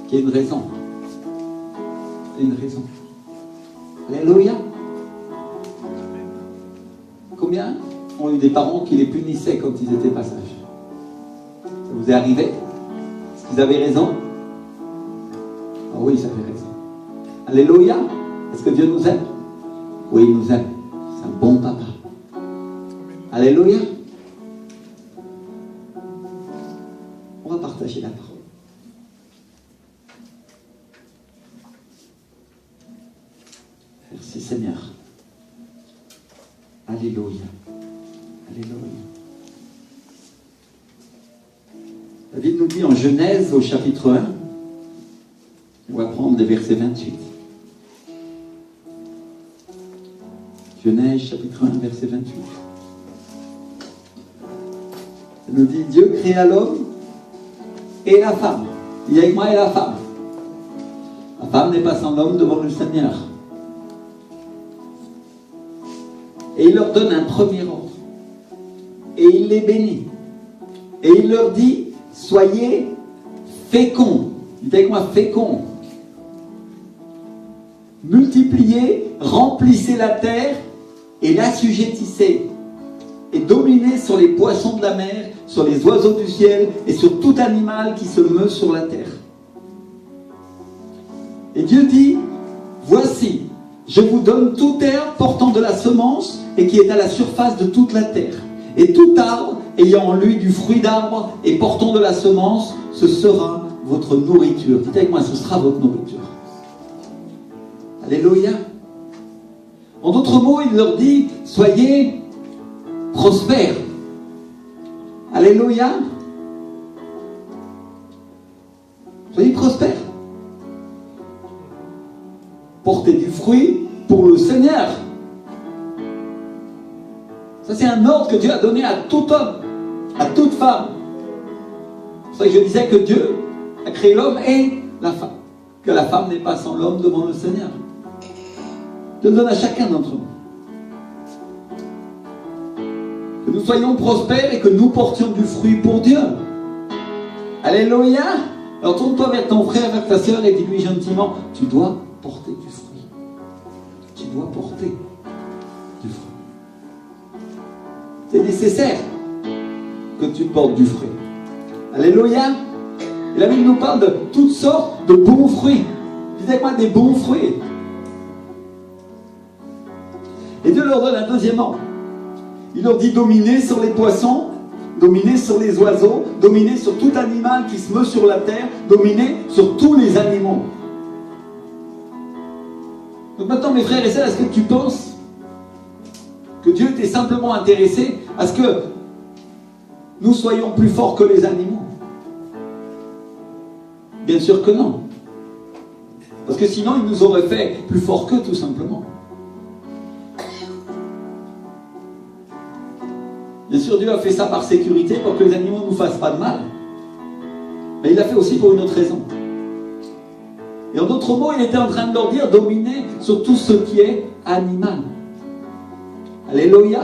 qu'il y a une raison. Il y a une raison. Alléluia. Combien ont eu des parents qui les punissaient quand ils étaient pas sages? Ça vous est arrivé? Est-ce qu'ils avaient raison? Ah oui, ils avaient raison. Alléluia. Est-ce que Dieu nous aime? Oui, il nous aime. C'est un bon papa. Alléluia. On va partager la parole. Merci Seigneur. Alléluia. Alléluia. David nous dit en Genèse au chapitre 1, on va prendre les versets 28. Genèse chapitre 1, verset 28. Il nous dit, Dieu créa l'homme et la femme. Il y a avec moi et la femme. La femme n'est pas sans l'homme devant le Seigneur. Et il leur donne un premier ordre. Et il les bénit. Et il leur dit, soyez féconds. Dites avec moi, féconds. Multipliez, remplissez la terre et l'assujettissez. Et dominez sur les poissons de la mer, sur les oiseaux du ciel et sur tout animal qui se meut sur la terre. Et Dieu dit, voici, je vous donne tout herbe portant de la semence et qui est à la surface de toute la terre. Et tout arbre ayant en lui du fruit d'arbre et portant de la semence, ce sera votre nourriture. Dites avec moi, ce sera votre nourriture. Alléluia. En d'autres mots, il leur dit, soyez prospères. Alléluia. Soyez prospères. Portez du fruit pour le Seigneur. Ça, c'est un ordre que Dieu a donné à tout homme, à toute femme. C'est pour ça que je disais que Dieu a créé l'homme et la femme. Que la femme n'est pas sans l'homme devant le Seigneur. Dieu le donne à chacun d'entre nous. Que nous soyons prospères et que nous portions du fruit pour Dieu. Alléluia. Alors tourne-toi vers ton frère, vers ta soeur et dis-lui gentiment, tu dois porter du fruit. Tu dois porter du fruit. C'est nécessaire que tu portes du fruit. Alléluia. Et la Bible nous parle de toutes sortes de bons fruits. Dites avec moi des bons fruits. Et Dieu leur donne un deuxième ordre. Il leur dit dominer sur les poissons, dominer sur les oiseaux, dominer sur tout animal qui se meut sur la terre, dominer sur tous les animaux. Donc maintenant, mes frères et sœurs, est-ce que tu penses que Dieu t'est simplement intéressé à ce que nous soyons plus forts que les animaux? Bien sûr que non. Parce que sinon, il nous aurait fait plus forts qu'eux, tout simplement. Bien sûr, Dieu a fait ça par sécurité, pour que les animaux ne nous fassent pas de mal. Mais il l'a fait aussi pour une autre raison. Et en d'autres mots, il était en train de leur dire dominer sur tout ce qui est animal. Alléluia.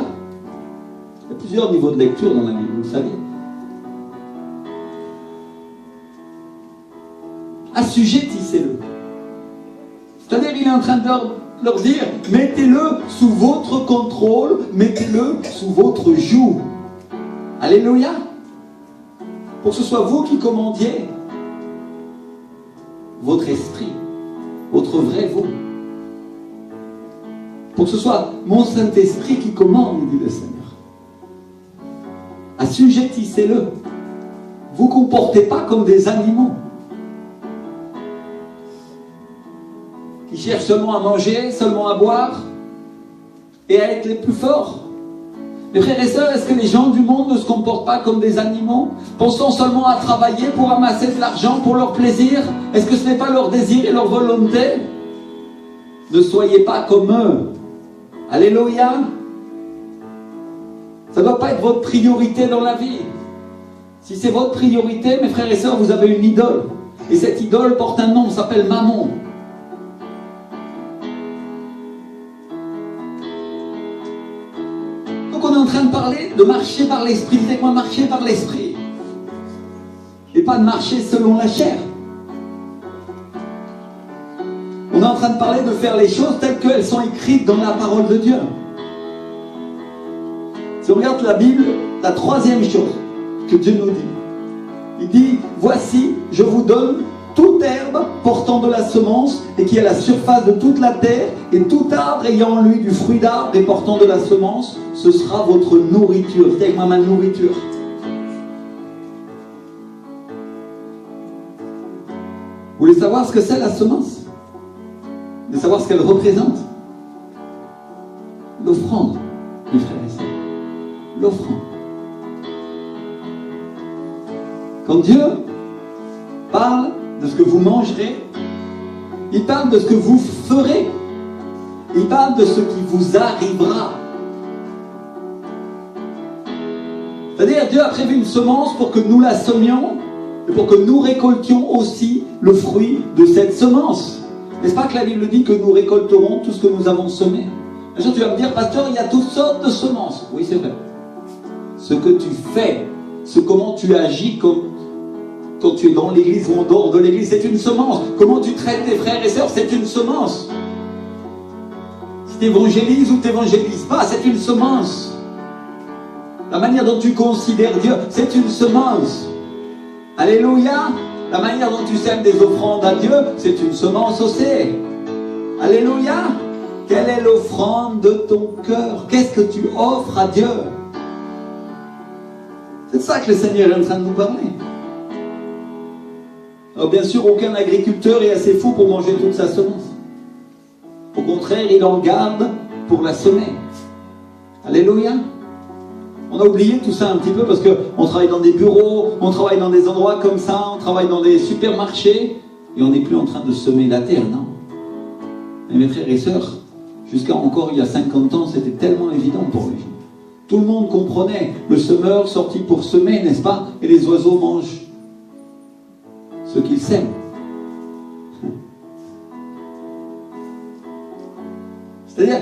Il y a plusieurs niveaux de lecture dans la Bible, vous le savez. Assujettissez-le. C'est-à-dire, il est en train de leur dire, mettez-le sous votre contrôle, mettez-le sous votre joug. Alléluia. Pour que ce soit vous qui commandiez votre esprit, votre vrai vous. Pour que ce soit mon Saint-Esprit qui commande, dit le Seigneur. Assujettissez-le. Vous ne comportez pas comme des animaux qui cherchent seulement à manger, seulement à boire et à être les plus forts. Mes frères et sœurs, est-ce que les gens du monde ne se comportent pas comme des animaux, pensant seulement à travailler pour amasser de l'argent pour leur plaisir? Est-ce que ce n'est pas leur désir et leur volonté? Ne soyez pas comme eux. Alléluia. Ça ne doit pas être votre priorité dans la vie. Si c'est votre priorité, mes frères et sœurs, vous avez une idole. Et cette idole porte un nom, s'appelle Mammon. Donc on est en train de parler de marcher par l'esprit. Dites moi, marcher par l'esprit. Et pas de marcher selon la chair. On est en train de parler de faire les choses telles qu'elles sont écrites dans la parole de Dieu. Si on regarde la Bible, la troisième chose que Dieu nous dit, il dit, voici, je vous donne toute herbe portant de la semence et qui est à la surface de toute la terre, et tout arbre ayant en lui du fruit d'arbre et portant de la semence, ce sera votre nourriture. C'est avec ma nourriture. Vous voulez savoir ce que c'est la semence? Vous voulez savoir ce qu'elle représente? L'offrande, mes frères et sœurs. L'offrande. Quand Dieu parle de ce que vous mangerez, il parle de ce que vous ferez. Il parle de ce qui vous arrivera. C'est-à-dire, Dieu a prévu une semence pour que nous la semions et pour que nous récoltions aussi le fruit de cette semence. N'est-ce pas que la Bible dit que nous récolterons tout ce que nous avons semé? Bien sûr, tu vas me dire, pasteur, il y a toutes sortes de semences. Oui, c'est vrai. Ce que tu fais, comment tu agis quand tu es dans l'église ou en dehors de l'église, c'est une semence. Comment tu traites tes frères et sœurs, c'est une semence. Si tu évangélises ou tu n'évangélises pas, c'est une semence. La manière dont tu considères Dieu, c'est une semence. Alléluia. La manière dont tu sèmes des offrandes à Dieu, c'est une semence aussi. Alléluia. Quelle est l'offrande de ton cœur? Qu'est-ce que tu offres à Dieu? C'est de ça que le Seigneur est en train de nous parler. Alors bien sûr, aucun agriculteur est assez fou pour manger toute sa semence. Au contraire, il en garde pour la semer. Alléluia. On a oublié tout ça un petit peu parce qu'on travaille dans des bureaux, on travaille dans des endroits comme ça, on travaille dans des supermarchés et on n'est plus en train de semer la terre, non. Mais mes frères et sœurs, jusqu'à encore il y a 50 ans, c'était tellement évident pour les gens. Tout le monde comprenait le semeur sorti pour semer, n'est-ce pas? Et les oiseaux mangent ce qu'ils sèment. C'est-à-dire,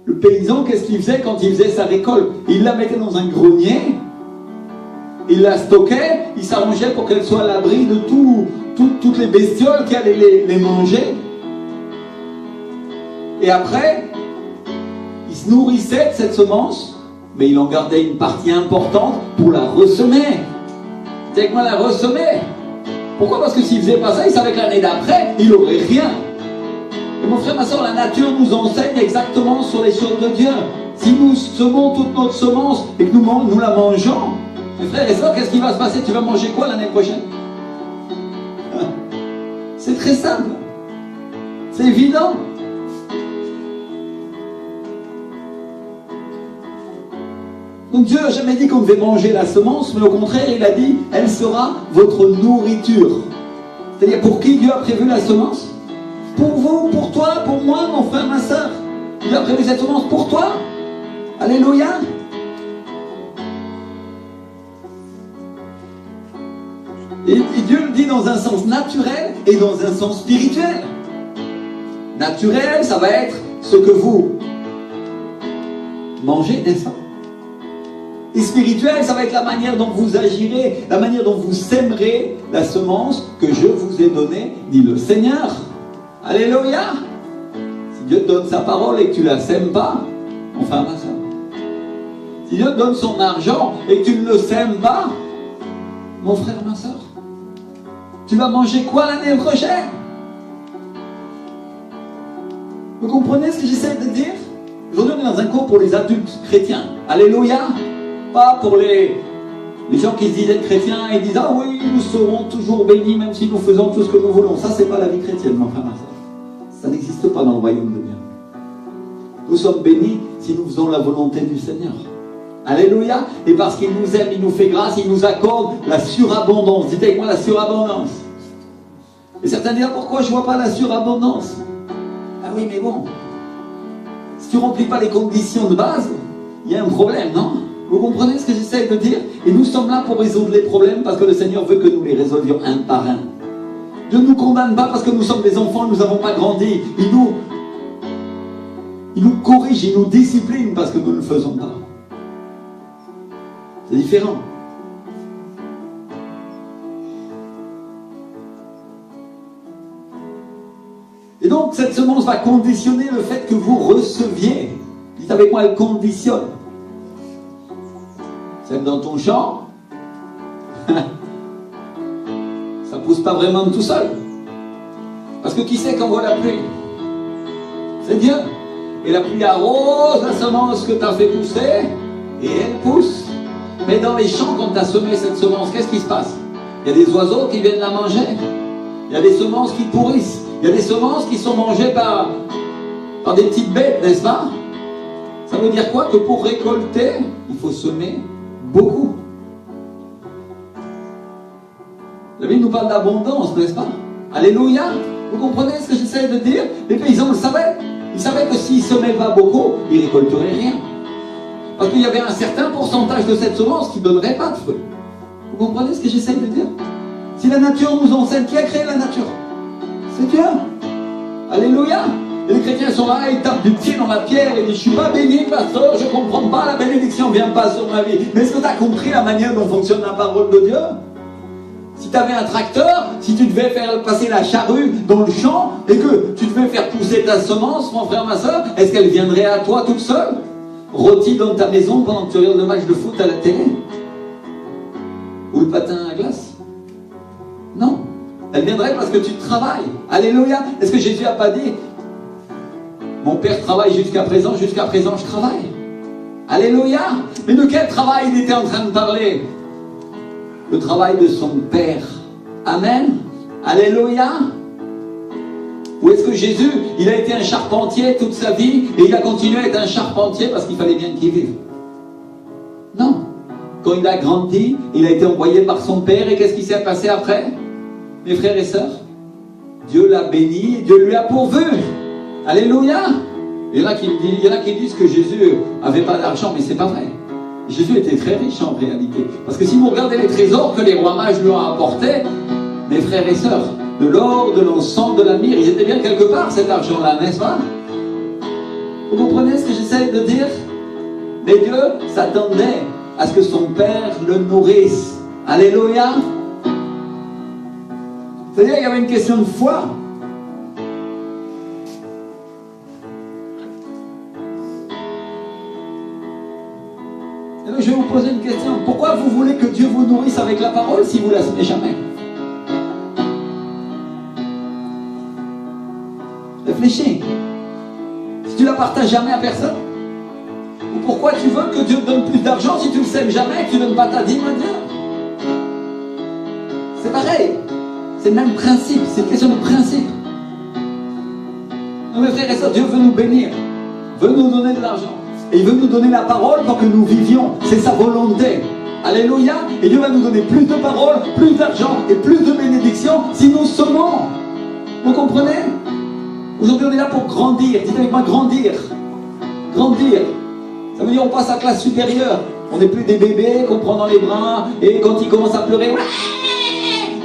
le paysan, qu'est-ce qu'il faisait quand il faisait sa récolte? Il la mettait dans un grenier, il la stockait, il s'arrangeait pour qu'elle soit à l'abri de toutes les bestioles qui allaient les manger. Et après, il se nourrissait de cette semence, mais il en gardait une partie importante pour la ressemer. C'est avec moi la ressemer. Pourquoi? Parce que s'il ne faisait pas ça, il savait que l'année d'après, il n'aurait rien. Et mon frère, ma soeur, la nature nous enseigne exactement sur les choses de Dieu. Si nous semons toute notre semence et que nous la mangeons, mes frères et sœurs, qu'est-ce qui va se passer? Tu vas manger quoi l'année prochaine? C'est très simple. C'est évident. Donc Dieu n'a jamais dit qu'on devait manger la semence, mais au contraire, il a dit, elle sera votre nourriture. C'est-à-dire, pour qui Dieu a prévu la semence? Pour vous, pour toi, pour moi, mon frère, ma soeur. Dieu a prévu cette semence pour toi. Alléluia. Et Dieu le dit dans un sens naturel et dans un sens spirituel. Naturel, ça va être ce que vous mangez, n'est-ce pas? Et spirituel, ça va être la manière dont vous agirez, la manière dont vous sèmerez la semence que je vous ai donnée, dit le Seigneur. Alléluia. Si Dieu te donne sa parole et que tu ne la sèmes pas, enfin, ma soeur. Si Dieu te donne son argent et que tu ne le sèmes pas, mon frère, ma soeur, tu vas manger quoi l'année prochaine? Vous comprenez ce que j'essaie de dire? Aujourd'hui, on est dans un cours pour les adultes chrétiens. Alléluia. Pas pour les gens qui se disent être chrétiens et disent « Ah oui, nous serons toujours bénis même si nous faisons tout ce que nous voulons. » Ça, c'est pas la vie chrétienne, mon frère, ma soeur. Ça n'existe pas dans le royaume de Dieu. Nous sommes bénis si nous faisons la volonté du Seigneur. Alléluia. Et parce qu'il nous aime, il nous fait grâce, il nous accorde la surabondance. Dites avec moi la surabondance. Et certains disent « Pourquoi je ne vois pas la surabondance ?» Ah oui, mais bon, si tu ne remplis pas les conditions de base, il y a un problème, non? Vous comprenez ce que j'essaie de dire? Et nous sommes là pour résoudre les problèmes parce que le Seigneur veut que nous les résolvions un par un. Dieu ne nous condamne pas parce que nous sommes des enfants, nous n'avons pas grandi. Il nous corrige, il nous discipline parce que nous ne le faisons pas. C'est différent. Et donc, cette semence va conditionner le fait que vous receviez. Dites avec moi, elle conditionne. Celle dans ton champ, ça ne pousse pas vraiment tout seul. Parce que qui sait qu'envoie la pluie? C'est Dieu. Et la pluie arrose la semence que tu as fait pousser, et elle pousse. Mais dans les champs, quand tu as semé cette semence, qu'est-ce qui se passe? Il y a des oiseaux qui viennent la manger. Il y a des semences qui pourrissent. Il y a des semences qui sont mangées par des petites bêtes, n'est-ce pas? Ça veut dire quoi? Que pour récolter, il faut semer beaucoup. La Bible nous parle d'abondance, n'est-ce pas? Alléluia! Vous comprenez ce que j'essaie de dire? Les paysans le savaient. Ils savaient que s'ils ne semaient pas beaucoup, ils ne récolteraient rien. Parce qu'il y avait un certain pourcentage de cette semence qui ne donnerait pas de fruits. Vous comprenez ce que j'essaie de dire? Si la nature nous enseigne, qui a créé la nature? C'est Dieu. Alléluia. Et les chrétiens sont là, ils tapent du pied dans la pierre et disent, je ne suis pas béni, pasteur, je ne comprends pas, la bénédiction ne vient pas sur ma vie. Mais est-ce que tu as compris la manière dont fonctionne la parole de Dieu? Si tu avais un tracteur, si tu devais faire passer la charrue dans le champ et que tu devais faire pousser ta semence, mon frère, ma soeur, est-ce qu'elle viendrait à toi toute seule, rôtie dans ta maison pendant que tu regardes le match de foot à la télé? Ou le patin à glace? Non. Elle viendrait parce que tu travailles. Alléluia. Est-ce que Jésus n'a pas dit, mon Père travaille jusqu'à présent je travaille? Alléluia. Mais de quel travail il était en train de parler? Le travail de son Père. Amen. Alléluia. Ou est-ce que Jésus, il a été un charpentier toute sa vie et il a continué à être un charpentier parce qu'il fallait bien qu'il vive? Non. Quand il a grandi, il a été envoyé par son Père et qu'est-ce qui s'est passé après? Mes frères et sœurs, Dieu l'a béni et Dieu lui a pourvu. Alléluia. Il y en a qui disent que Jésus n'avait pas d'argent, mais c'est pas vrai. Jésus était très riche en réalité. Parce que si vous regardez les trésors que les rois mages lui ont apportés, mes frères et sœurs, de l'or, de l'encens, de la myrrhe, ils étaient bien quelque part cet argent-là, n'est-ce pas? Vous comprenez ce que j'essaie de dire? Mais Dieu s'attendait à ce que son Père le nourrisse. Alléluia. C'est-à-dire qu'il y avait une question de foi. Et donc je vais vous poser une question. Pourquoi vous voulez que Dieu vous nourrisse avec la parole si vous ne la semez jamais? Réfléchis. Si tu ne la partages jamais à personne? Ou pourquoi tu veux que Dieu te donne plus d'argent si tu ne le sèmes jamais et que tu ne donnes pas ta dîme à Dieu? C'est pareil. C'est le même principe. C'est une question de principe. Mes frères et sœurs, Dieu veut nous bénir. Veut nous donner de l'argent. Et il veut nous donner la parole pour que nous vivions. C'est sa volonté. Alléluia. Et Dieu va nous donner plus de paroles, plus d'argent et plus de bénédictions si nous semons. Vous comprenez? Aujourd'hui, on est là pour grandir. Dites avec moi, grandir. Grandir. Ça veut dire on passe à classe supérieure. On n'est plus des bébés qu'on prend dans les bras et quand ils commencent à pleurer,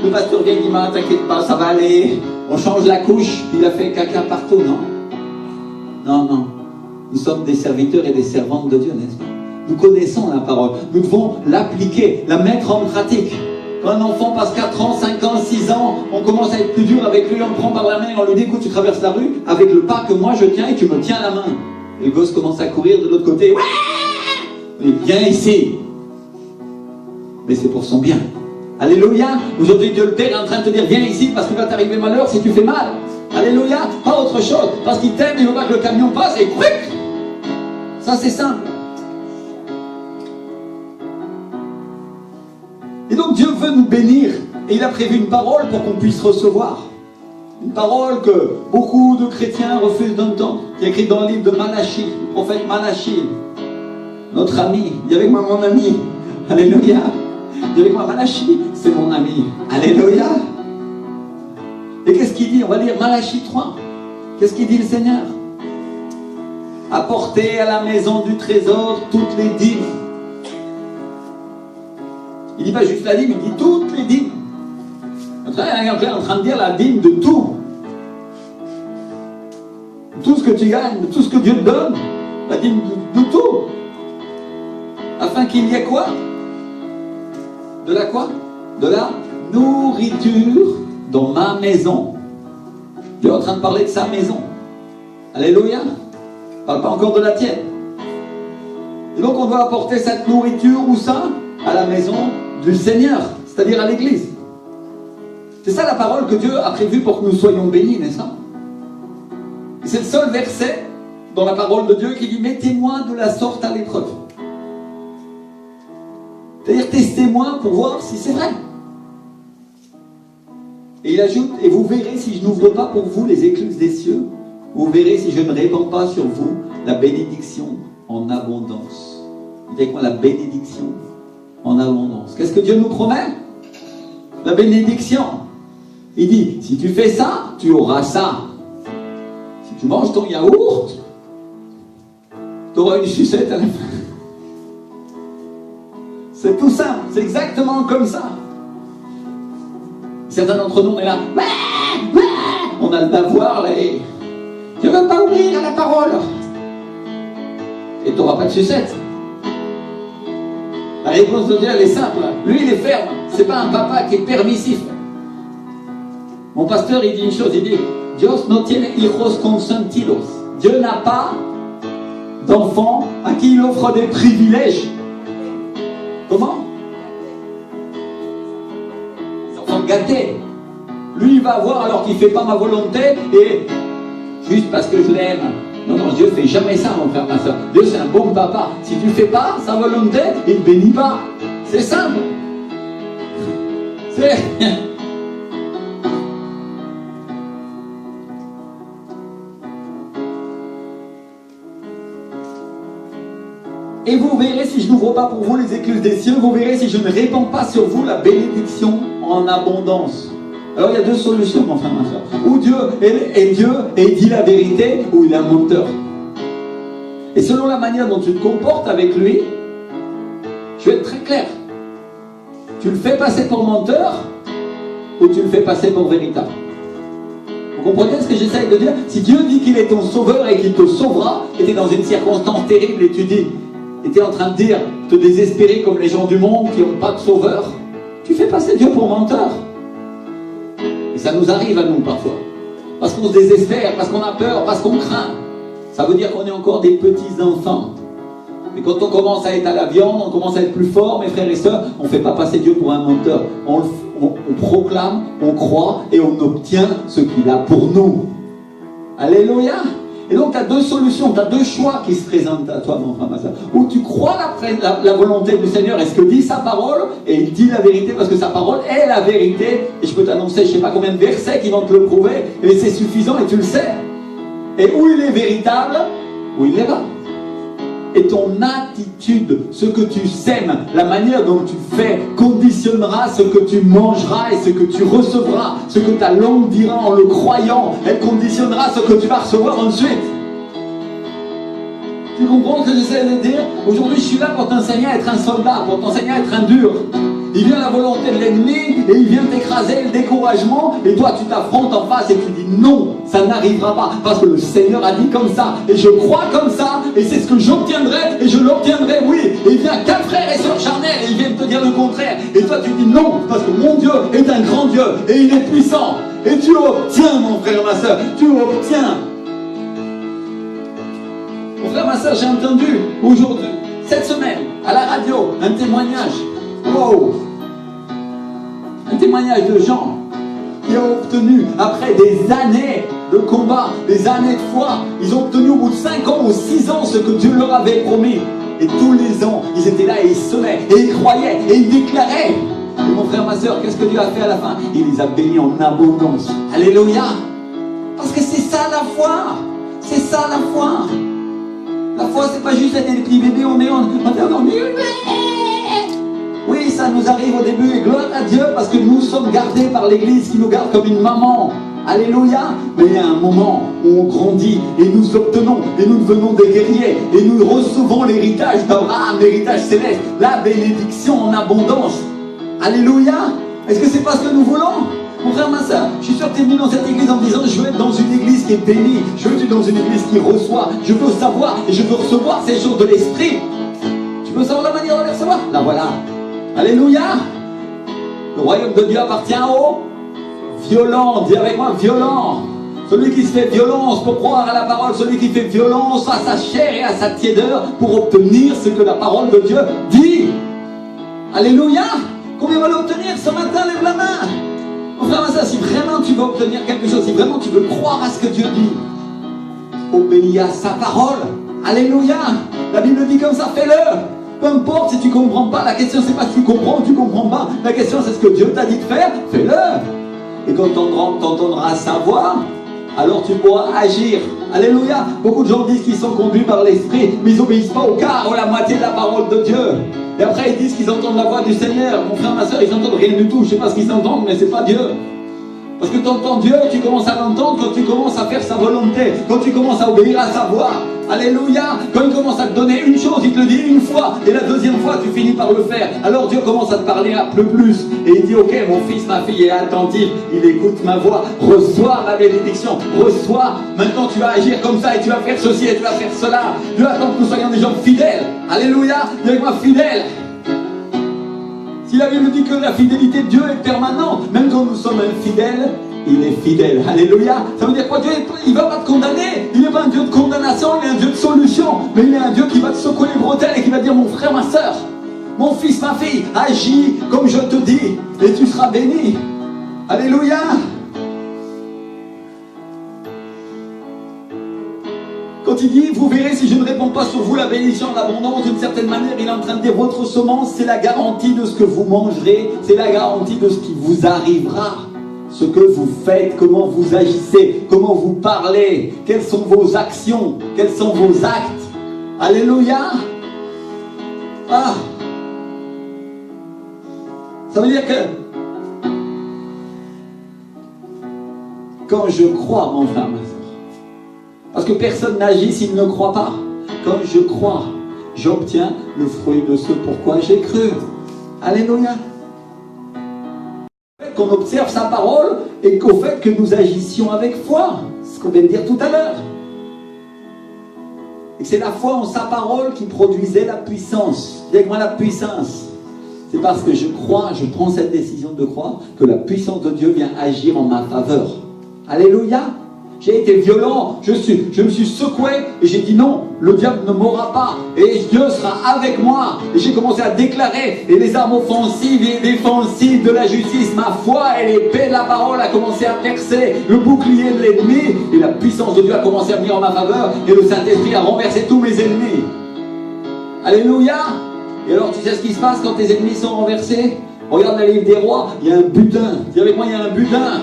le pasteur vient et dit, t'inquiète pas, ça va aller. On change la couche, puis il a fait caca partout, non? Non, non. Nous sommes des serviteurs et des servantes de Dieu, n'est-ce pas? Nous connaissons la parole. Nous devons l'appliquer, la mettre en pratique. Quand un enfant passe 4 ans, 5 ans, 6 ans, on commence à être plus dur avec lui, on le prend par la main, on lui dit, écoute, tu traverses la rue avec le pas que moi je tiens et tu me tiens la main. Et le gosse commence à courir de l'autre côté. Il dit, viens ici. Mais c'est pour son bien. Alléluia. Aujourd'hui, Dieu le Père est en train de te dire, viens ici parce qu'il va t'arriver malheur si tu fais mal. Alléluia. Pas autre chose. Parce qu'il t'aime, il veut pas que le camion passe et quick. Ça, c'est simple. Et donc, Dieu veut nous bénir. Et il a prévu une parole pour qu'on puisse recevoir. Une parole que beaucoup de chrétiens refusent d'entendre. Qui est écrite dans le livre de Malachie, le prophète Malachie. Notre ami. Dis avec moi, mon ami. Alléluia. Dis avec moi, Malachie, c'est mon ami. Alléluia. Et qu'est-ce qu'il dit? On va lire Malachie 3. Qu'est-ce qu'il dit le Seigneur? Apportez à la maison du trésor toutes les dîmes. Il ne dit pas juste la dîme, il dit toutes les dîmes. Il est en train de dire la dîme de tout. Tout ce que tu gagnes, tout ce que Dieu te donne. La dîme de tout. Afin qu'il y ait quoi? De la quoi? De la nourriture dans ma maison. Dieu est en train de parler de sa maison. Alléluia. Il ne parle pas encore de la tienne. Et donc on doit apporter cette nourriture, où ça? À la maison du Seigneur, c'est-à-dire à l'église. C'est ça la parole que Dieu a prévue pour que nous soyons bénis, n'est-ce pas? Et c'est le seul verset dans la parole de Dieu qui dit: mettez-moi de la sorte à l'épreuve. C'est-à-dire, testez-moi pour voir si c'est vrai. Et il ajoute: et vous verrez si je n'ouvre pas pour vous les écluses des cieux. Vous verrez si je ne répands pas sur vous la bénédiction en abondance. Dites avec moi: la bénédiction en abondance. Qu'est-ce que Dieu nous promet? La bénédiction. Il dit: si tu fais ça, tu auras ça. Si tu manges ton yaourt, tu auras une sucette à la fin. C'est tout simple, c'est exactement comme ça. Certains d'entre nous, on est là, on a le d'avoir et je ne veux pas ouvrir à la parole. Et tu n'auras pas de sucette. La réponse de Dieu, elle est simple. Lui, il est ferme. C'est pas un papa qui est permissif. Mon pasteur, il dit une chose, il dit: Dios no tiene hijos consentidos. Dieu n'a pas d'enfants à qui il offre des privilèges. Comment? Les enfants gâtés. Lui, il va avoir alors qu'il ne fait pas ma volonté et juste parce que je l'aime. Non, non, Dieu ne fait jamais ça, mon frère, ma soeur. Dieu, c'est un bon papa. Si tu ne fais pas sa volonté, il ne bénit pas. C'est simple. C'est... Et vous verrez si je n'ouvre pas pour vous les écluses des cieux, vous verrez si je ne répands pas sur vous la bénédiction en abondance. Alors il y a deux solutions, mon frère, ma soeur. Ou Dieu est Dieu et il dit la vérité, ou il est un menteur. Et selon la manière dont tu te comportes avec lui, je vais être très clair. Tu le fais passer pour menteur, ou tu le fais passer pour véritable. Vous comprenez ce que j'essaye de dire? Si Dieu dit qu'il est ton sauveur et qu'il te sauvera, et tu es dans une circonstance terrible et tu dis, et tu es en train de dire, te désespérer comme les gens du monde qui n'ont pas de sauveur, tu fais passer Dieu pour menteur. Et ça nous arrive à nous parfois. Parce qu'on se désespère, parce qu'on a peur, parce qu'on craint. Ça veut dire qu'on est encore des petits enfants. Mais quand on commence à être à la viande, on commence à être plus fort, mes frères et sœurs, on ne fait pas passer Dieu pour un menteur. On proclame, on croit et on obtient ce qu'il a pour nous. Alléluia. Et donc tu as deux solutions, tu as deux choix qui se présentent à toi, mon frère, ma soeur. Où tu crois la volonté du Seigneur et ce que dit sa parole, et il dit la vérité parce que sa parole est la vérité. Et je peux t'annoncer, je ne sais pas combien de versets qui vont te le prouver, et c'est suffisant et tu le sais. Et où il est véritable, où il l'est pas. Et ton attitude, ce que tu sèmes, la manière dont tu fais, conditionnera ce que tu mangeras et ce que tu recevras. Ce que ta langue dira en le croyant, elle conditionnera ce que tu vas recevoir ensuite. Tu comprends ce que j'essaie de dire? Aujourd'hui, je suis là pour t'enseigner à être un soldat, pour t'enseigner à être un dur. Il vient la volonté de l'ennemi et il vient t'écraser le découragement et toi tu t'affrontes en face et tu dis non, ça n'arrivera pas parce que le Seigneur a dit comme ça et je crois comme ça et c'est ce que j'obtiendrai et je l'obtiendrai, oui. Et il vient qu'un frère et sœur charnel et il vient te dire le contraire et toi tu dis non parce que mon Dieu est un grand Dieu et il est puissant et tu obtiens, mon frère, ma soeur, tu obtiens. Mon frère, ma soeur, j'ai entendu aujourd'hui, cette semaine, à la radio, un témoignage. Wow! Un témoignage de gens qui ont obtenu, après des années de combat, des années de foi, ils ont obtenu au bout de 5 ans ou 6 ans ce que Dieu leur avait promis. Et tous les ans, ils étaient là et ils sonnaient, et ils croyaient, et ils déclaraient. Et mon frère, ma soeur, qu'est-ce que Dieu a fait à la fin? Il les a bénis en abondance. Alléluia! Parce que c'est ça la foi! C'est ça la foi! La foi, c'est pas juste être des petits bébés, on est oui, ça nous arrive au début, et gloire à Dieu, parce que nous sommes gardés par l'Église qui nous garde comme une maman. Alléluia. Mais il y a un moment où on grandit, et nous obtenons, et nous devenons des guerriers, et nous recevons l'héritage d'Abraham, l'héritage céleste, la bénédiction en abondance. Alléluia. Est-ce que c'est pas ce que nous voulons? Mon frère, ma soeur, je suis sûr que tu es venu dans cette église en disant je veux être dans une église qui est bénie, je veux être dans une église qui reçoit, je veux savoir et je veux recevoir ces choses de l'esprit. Tu veux savoir la manière de les recevoir? La voilà. Alléluia. Le royaume de Dieu appartient aux violents. Dis avec moi, violents. celui qui se fait violence pour croire à la parole, celui qui fait violence à sa chair et à sa tiédeur pour obtenir ce que la parole de Dieu dit. Alléluia. Combien va l'obtenir ce matin? Lève la main. Mon frère, ça, si vraiment tu veux obtenir quelque chose, si vraiment tu veux croire à ce que Dieu dit, obéis à sa parole. Alléluia. La Bible dit comme ça, fais-le. Peu importe si tu ne comprends pas, la question c'est pas si tu comprends ou tu ne comprends pas. La question c'est ce que Dieu t'a dit de faire, fais-le. Et quand tu entendras sa voix, alors tu pourras agir. Alléluia. Beaucoup de gens disent qu'ils sont conduits par l'Esprit, mais ils n'obéissent pas au quart ou la moitié de la parole de Dieu. Et après ils disent qu'ils entendent la voix du Seigneur. Mon frère, ma soeur, ils n'entendent rien du tout. Je ne sais pas ce qu'ils entendent, mais ce n'est pas Dieu. Parce que tu entends Dieu, tu commences à l'entendre quand tu commences à faire sa volonté, quand tu commences à obéir à sa voix. Alléluia. Quand il commence à te donner une chose, il te le dit une fois, et la deuxième fois, tu finis par le faire. Alors Dieu commence à te parler un peu plus, et il dit, ok, mon fils, ma fille est attentif, il écoute ma voix, reçois ma bénédiction, reçois, maintenant tu vas agir comme ça, et tu vas faire ceci, et tu vas faire cela. Dieu attend que nous soyons des gens fidèles. Alléluia. Dis avec moi, fidèles. Si la Bible dit que la fidélité de Dieu est permanente, même quand nous sommes infidèles, il est fidèle. Alléluia. Ça veut dire quoi? Dieu, il ne va pas te condamner. Il n'est pas un Dieu de condamnation, il est un Dieu de solution. Mais il est un Dieu qui va te secouer les bretelles et qui va dire, mon frère, ma soeur, mon fils, ma fille, agis comme je te dis et tu seras béni. Alléluia. Quand il dit, vous verrez si je ne réponds pas sur vous la bénédiction, l'abondance, d'une certaine manière, il est en train de dire, votre semence, c'est la garantie de ce que vous mangerez, c'est la garantie de ce qui vous arrivera. Ce que vous faites, comment vous agissez, comment vous parlez, quelles sont vos actions, quels sont vos actes. Alléluia. Ah. Ça veut dire que quand je crois, mon frère, ma soeur, parce que personne n'agit s'il ne croit pas. Quand je crois, j'obtiens le fruit de ce pourquoi j'ai cru. Alléluia. Qu'on observe sa parole et qu'au fait que nous agissions avec foi, ce qu'on vient de dire tout à l'heure. Et c'est la foi en sa parole qui produisait la puissance. Dis avec moi la puissance. C'est parce que je crois, je prends cette décision de croire que la puissance de Dieu vient agir en ma faveur. Alléluia. J'ai été violent, je me suis secoué et j'ai dit non, le diable ne m'aura pas et Dieu sera avec moi. Et j'ai commencé à déclarer, et les armes offensives et défensives de la justice, ma foi et l'épée de la parole a commencé à percer le bouclier de l'ennemi, et la puissance de Dieu a commencé à venir en ma faveur, et le Saint-Esprit a renversé tous mes ennemis. Alléluia. Et alors tu sais ce qui se passe quand tes ennemis sont renversés? Regarde le livre des rois, il y a un butin. Dis avec moi, il y a un butin.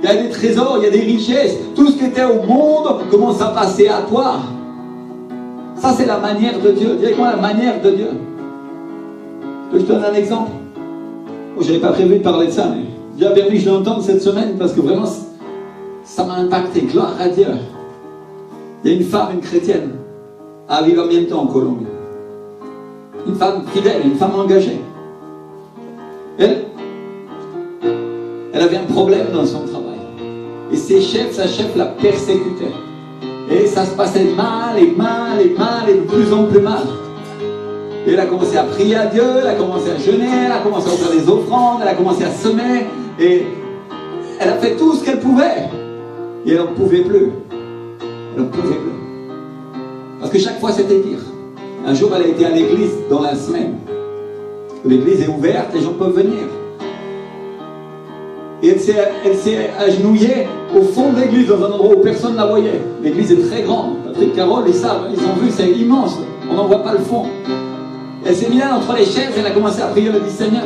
Il y a des trésors, il y a des richesses. Tout ce qui était au monde commence à passer à toi. Ça, c'est la manière de Dieu. Dis avec moi, la manière de Dieu. Je te donne un exemple. Je n'avais pas prévu de parler de ça, mais Dieu a permis que je l'entende cette semaine parce que vraiment, ça m'a impacté. Gloire à Dieu. Il y a une femme, une chrétienne, à Avivamiento en Colombie. Une femme fidèle, une femme engagée. Elle avait un problème dans son travail. Et ses chefs, sa chef la persécutait. Et ça se passait mal et mal et mal et de plus en plus mal. Et elle a commencé à prier à Dieu, elle a commencé à jeûner, elle a commencé à offrir des offrandes, elle a commencé à semer. Et elle a fait tout ce qu'elle pouvait. Et elle n'en pouvait plus. Elle n'en pouvait plus. Parce que chaque fois c'était pire. Un jour elle a été à l'église dans la semaine. L'église est ouverte, les gens peuvent venir. Et elle s'est agenouillée au fond de l'église, dans un endroit où personne ne la voyait. L'église est très grande. Patrick, Carole, ils savent, ils ont vu, c'est immense. On n'en voit pas le fond. Elle s'est mise là entre les chaises et elle a commencé à prier, elle a dit, Seigneur,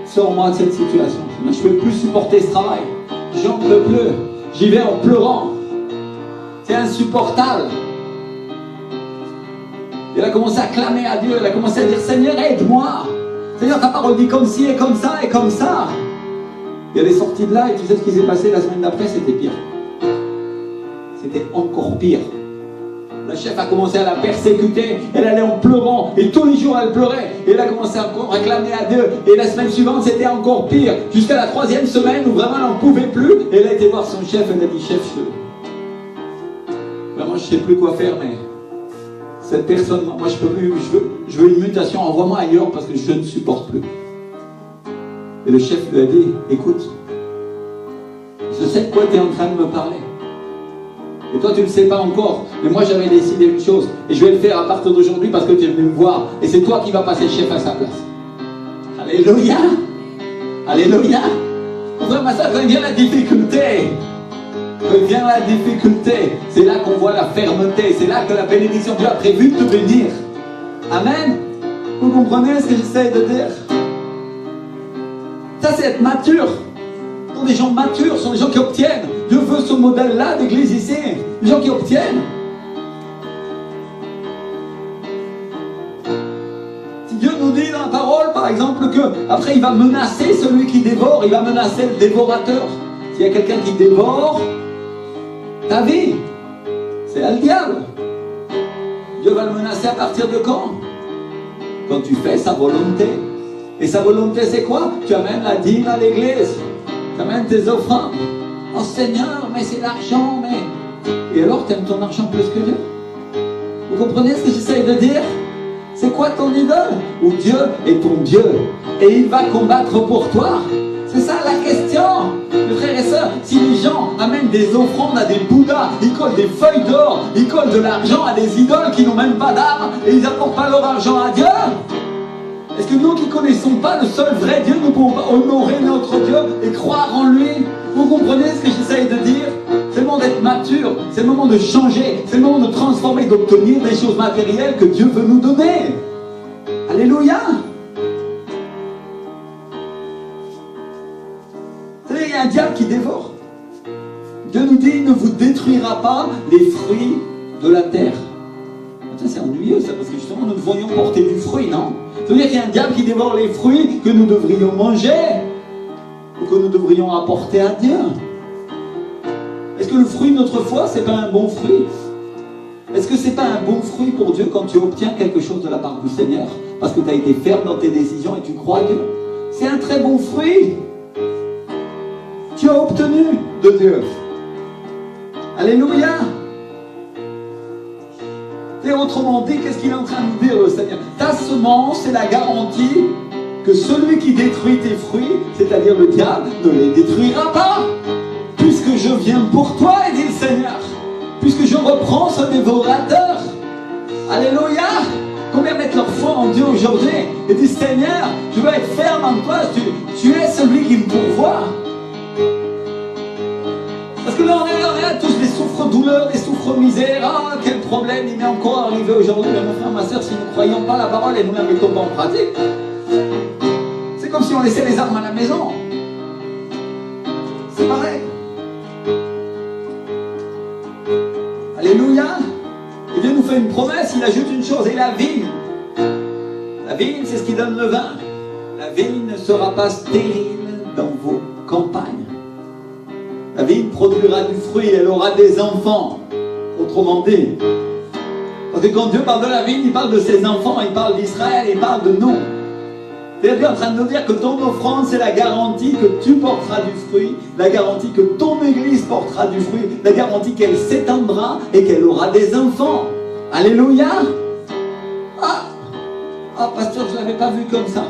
sors-moi de cette situation. Je ne peux plus supporter ce travail. J'en peux plus. J'y vais en pleurant. C'est insupportable. Et elle a commencé à clamer à Dieu. Elle a commencé à dire, Seigneur, aide-moi. Seigneur, ta parole dit comme ci et comme ça et comme ça. Et elle est sortie de là, et tu sais ce qui s'est passé la semaine d'après, c'était pire. C'était encore pire. La chef a commencé à la persécuter, elle allait en pleurant, et tous les jours elle pleurait, et elle a commencé à réclamer à Dieu, et la semaine suivante c'était encore pire, jusqu'à la 3e semaine où vraiment elle n'en pouvait plus, et elle a été voir son chef, elle a dit, chef, vraiment je ne sais plus quoi faire, mais cette personne, moi je peux plus, je veux une mutation, envoie-moi ailleurs parce que je ne supporte plus. Et le chef lui a dit, écoute, sais de quoi tu es en train de me parler. Et toi, tu ne le sais pas encore. Mais moi, j'avais décidé une chose. Et je vais le faire à partir d'aujourd'hui parce que tu es venu me voir. Et c'est toi qui vas passer chef à sa place. Alléluia. Alléluia. Mon frère, ma soeur, quand vient la difficulté, c'est là qu'on voit la fermeté. C'est là que la bénédiction de Dieu a prévu de te bénir. Amen. Vous comprenez ce que j'essaie de dire? Ça, c'est être mature. Ce sont des gens matures, ce sont des gens qui obtiennent. Dieu veut ce modèle-là d'église ici. Des gens qui obtiennent. Si Dieu nous dit dans la parole, par exemple, que après il va menacer celui qui dévore, il va menacer le dévorateur. S'il y a quelqu'un qui dévore ta vie, c'est là le diable. Dieu va le menacer à partir de quand? Quand tu fais sa volonté. Et sa volonté, c'est quoi? Tu amènes la dîme à l'église. Tu amènes tes offrandes. Oh Seigneur, mais c'est l'argent, mais... Et alors, tu aimes ton argent plus que Dieu? Vous comprenez ce que j'essaye de dire? C'est quoi ton idole? Ou Dieu est ton Dieu. Et il va combattre pour toi. C'est ça la question. Mes frères et sœurs, si les gens amènent des offrandes à des bouddhas, ils collent des feuilles d'or, ils collent de l'argent à des idoles qui n'ont même pas d'âme, et ils n'apportent pas leur argent à Dieu, est-ce que nous qui ne connaissons pas le seul vrai Dieu, nous pouvons honorer notre Dieu et croire en lui? Vous comprenez ce que j'essaye de dire? C'est le moment d'être mature, c'est le moment de changer, c'est le moment de transformer, d'obtenir des choses matérielles que Dieu veut nous donner. Alléluia. Vous savez, il y a un diable qui dévore. Dieu nous dit, il ne vous détruira pas les fruits de la terre. C'est ennuyeux ça, parce que justement nous devrions porter du fruit, non? Ça veut dire qu'il y a un diable qui dévore les fruits que nous devrions manger ou que nous devrions apporter à Dieu. Est-ce que le fruit de notre foi, c'est pas un bon fruit? Est-ce que c'est pas un bon fruit pour Dieu quand tu obtiens quelque chose de la part du Seigneur parce que tu as été ferme dans tes décisions et tu crois à Dieu? C'est un très bon fruit. Tu as obtenu de Dieu. Alléluia. Et autrement dit, qu'est-ce qu'il est en train de nous dire le Seigneur? Ta semence, c'est la garantie que celui qui détruit tes fruits, c'est-à-dire le diable, ne les détruira pas. Puisque je viens pour toi, dit le Seigneur. Puisque je reprends ce dévorateur. Alléluia. Combien mettent leur foi en Dieu aujourd'hui et disent, Seigneur, je veux être ferme en toi, tu es celui qui me pourvoit. Parce que là, on est tous des souffres-douleurs, des souffres-misères. Ah, quel problème il m'est encore arrivé aujourd'hui. Mon frère, ma soeur, si nous ne croyons pas la parole et nous la mettons pas en pratique, c'est comme si on laissait les armes à la maison. C'est pareil. Alléluia. Et Dieu nous fait une promesse, il ajoute une chose, et la vigne. La vigne, c'est ce qui donne le vin. La vigne ne sera pas stérile dans vos campagnes. La vigne produira du fruit, elle aura des enfants. Autrement dit. Parce que quand Dieu parle de la vigne, il parle de ses enfants, il parle d'Israël, il parle de nous. C'est-à-dire en train de nous dire que ton offrande, c'est la garantie que tu porteras du fruit, la garantie que ton église portera du fruit, la garantie qu'elle s'étendra et qu'elle aura des enfants. Alléluia. Ah, pasteur, je ne l'avais pas vu comme ça.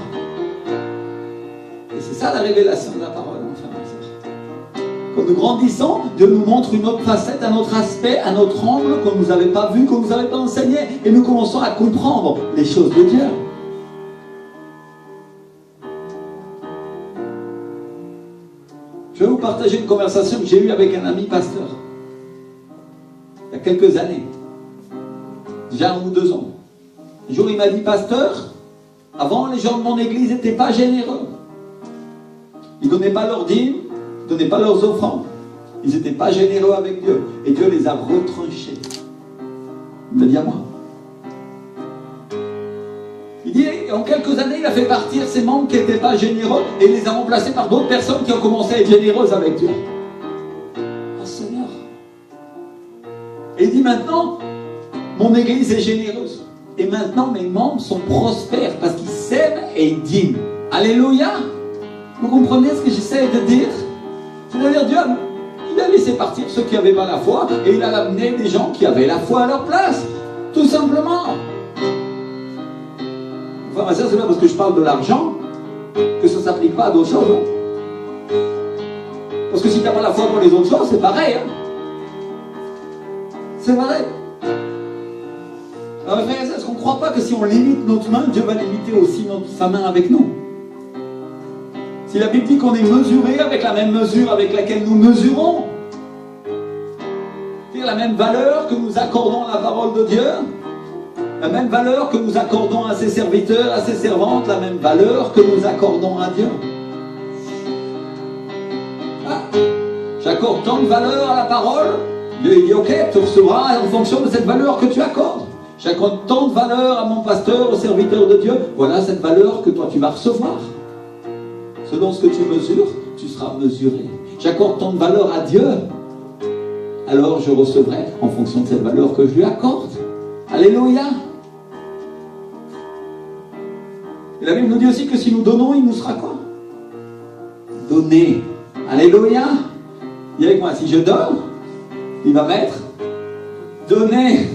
Et c'est ça la révélation de la parole, mon frère, ma soeur. Quand nous grandissons, Dieu nous montre une autre facette, un autre aspect, un autre angle qu'on ne nous avait pas vu, qu'on ne nous avait pas enseigné. Et nous commençons à comprendre les choses de Dieu. Je vais vous partager une conversation que j'ai eue avec un ami pasteur. Il y a quelques années. Déjà 1 ou 2 ans. Un jour, il m'a dit, pasteur, avant, les gens de mon église n'étaient pas généreux. Ils ne donnaient pas leurs dîmes, ils ne donnaient pas leurs offrandes. Ils n'étaient pas généreux avec Dieu. Et Dieu les a retranchés. Il m'a dit à moi. Il dit, en quelques années, il a fait partir ces membres qui n'étaient pas généreux et il les a remplacés par d'autres personnes qui ont commencé à être généreuses avec Dieu. Oh Seigneur. Et il dit maintenant, mon église est généreuse. Et maintenant, mes membres sont prospères parce qu'ils s'aiment et ils dîment. Alléluia. Vous comprenez ce que j'essaie de dire? C'est-à-dire Dieu, il a laissé partir ceux qui n'avaient pas la foi et il a amené des gens qui avaient la foi à leur place. Tout simplement. Enfin, c'est pas parce que je parle de l'argent que ça ne s'applique pas à d'autres choses. Hein. Parce que si tu n'as pas la foi pour les autres choses, c'est pareil. Hein. C'est pareil. Alors, frères et sœurs, est-ce qu'on ne croit pas que si on limite notre main, Dieu va limiter aussi sa main avec nous? Si la Bible dit qu'on est mesuré avec la même mesure avec laquelle nous mesurons, c'est-à-dire la même valeur que nous accordons à la parole de Dieu, la même valeur que nous accordons à ses serviteurs, à ses servantes, la même valeur que nous accordons à Dieu. Ah, j'accorde tant de valeur à la parole, Dieu dit ok, tu recevras en fonction de cette valeur que tu accordes. J'accorde tant de valeur à mon pasteur, au serviteur de Dieu, voilà cette valeur que toi tu vas recevoir. Selon ce que tu mesures, tu seras mesuré. J'accorde tant de valeur à Dieu, alors je recevrai en fonction de cette valeur que je lui accorde. Alléluia. Et la Bible nous dit aussi que si nous donnons, il nous sera quoi? Donner. Alléluia. Dis avec moi, si je donne, il va mettre donner.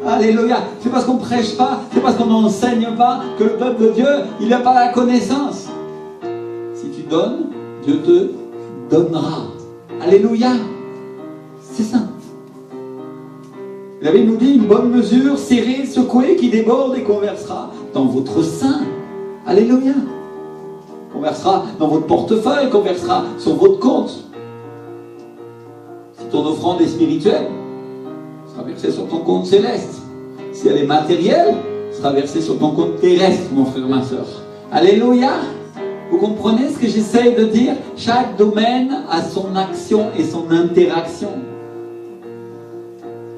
Alléluia. C'est parce qu'on ne prêche pas, c'est parce qu'on n'enseigne pas que le peuple de Dieu, il n'a pas la connaissance. Si tu donnes, Dieu te donnera. Alléluia. C'est ça. La Bible nous dit une bonne mesure, serrée, secouée, qui déborde et conversera dans votre sein. Alléluia. Conversera dans votre portefeuille, conversera sur votre compte. Si ton offrande est spirituelle, sera versée sur ton compte céleste. Si elle est matérielle, sera versée sur ton compte terrestre, mon frère, ma soeur. Alléluia. Vous comprenez ce que j'essaye de dire? Chaque domaine a son action et son interaction.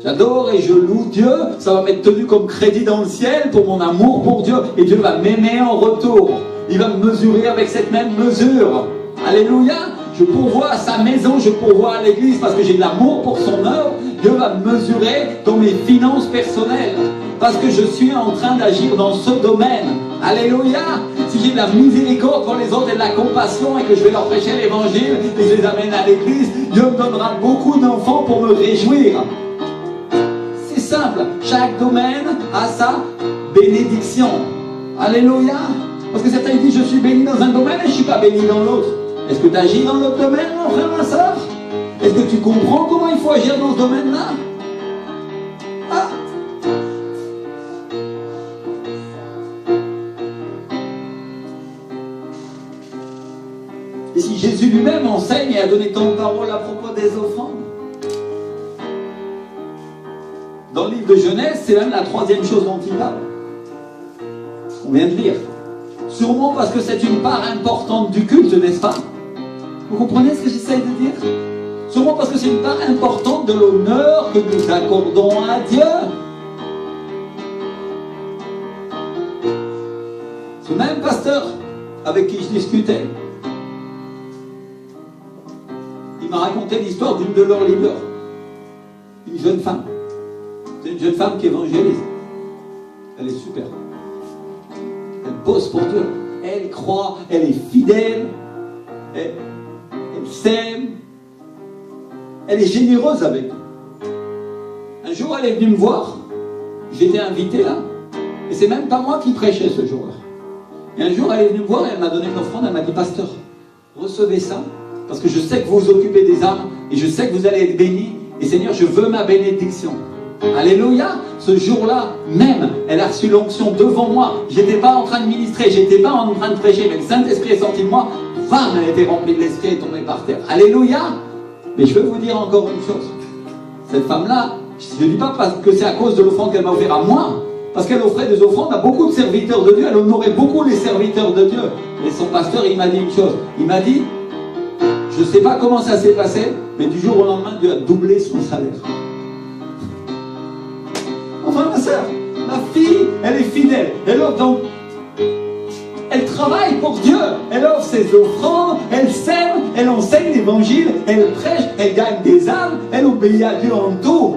J'adore et je loue Dieu. Ça va m'être tenu comme crédit dans le ciel pour mon amour pour Dieu. Et Dieu va m'aimer en retour. Il va me mesurer avec cette même mesure. Alléluia. Je pourvois à sa maison, je pourvois à l'église parce que j'ai de l'amour pour son œuvre. Dieu va me mesurer dans mes finances personnelles parce que je suis en train d'agir dans ce domaine. Alléluia. Si j'ai de la miséricorde pour les autres et de la compassion et que je vais leur prêcher l'évangile et je les amène à l'église, Dieu me donnera beaucoup d'enfants pour me réjouir. C'est simple. Chaque domaine a sa bénédiction. Alléluia. Parce que certains disent je suis béni dans un domaine et je ne suis pas béni dans l'autre. Est-ce que tu agis dans l'autre domaine, mon frère, ma soeur? Est-ce que tu comprends comment il faut agir dans ce domaine-là? Ah. Et si Jésus lui-même enseigne et a donné tant de paroles à propos des offrandes, dans le livre de Genèse, c'est même la troisième chose dont il parle. On vient de lire. Sûrement parce que c'est une part importante du culte, n'est-ce pas? Vous comprenez ce que j'essaye de dire? Sûrement parce que c'est une part importante de l'honneur que nous accordons à Dieu. Ce même pasteur avec qui je discutais, il m'a raconté l'histoire d'une de leurs leaders, une jeune femme. C'est une jeune femme qui évangélise. Elle est super. Elle bosse pour Dieu. Elle croit, elle est fidèle. Elle s'aime. Elle est généreuse avec nous. Un jour, elle est venue me voir. J'étais invité là. Et c'est même pas moi qui prêchais ce jour-là. Et un jour, elle est venue me voir et elle m'a donné une offrande. Elle m'a dit, pasteur, recevez ça. Parce que je sais que vous vous occupez des âmes. Et je sais que vous allez être bénis. Et Seigneur, je veux ma bénédiction. Alléluia. Ce jour-là même, elle a reçu l'onction devant moi. Je n'étais pas en train de ministrer. Je n'étais pas en train de prêcher. Mais le Saint-Esprit est sorti de moi. Bam, elle était remplie de l'Esprit et est tombée par terre. Alléluia. Mais je veux vous dire encore une chose. Cette femme-là, je ne dis pas parce que c'est à cause de l'offrande qu'elle m'a offert à moi. Parce qu'elle offrait des offrandes à beaucoup de serviteurs de Dieu. Elle honorait beaucoup les serviteurs de Dieu. Et son pasteur, il m'a dit une chose. Il m'a dit, je ne sais pas comment ça s'est passé, mais du jour au lendemain, Dieu a doublé son salaire. Enfin, ma soeur, ma fille, elle est fidèle. Elle offre donc... Elle travaille pour Dieu, elle offre ses offrandes, elle sème, elle enseigne l'évangile, elle prêche, elle gagne des âmes, elle obéit à Dieu en tout.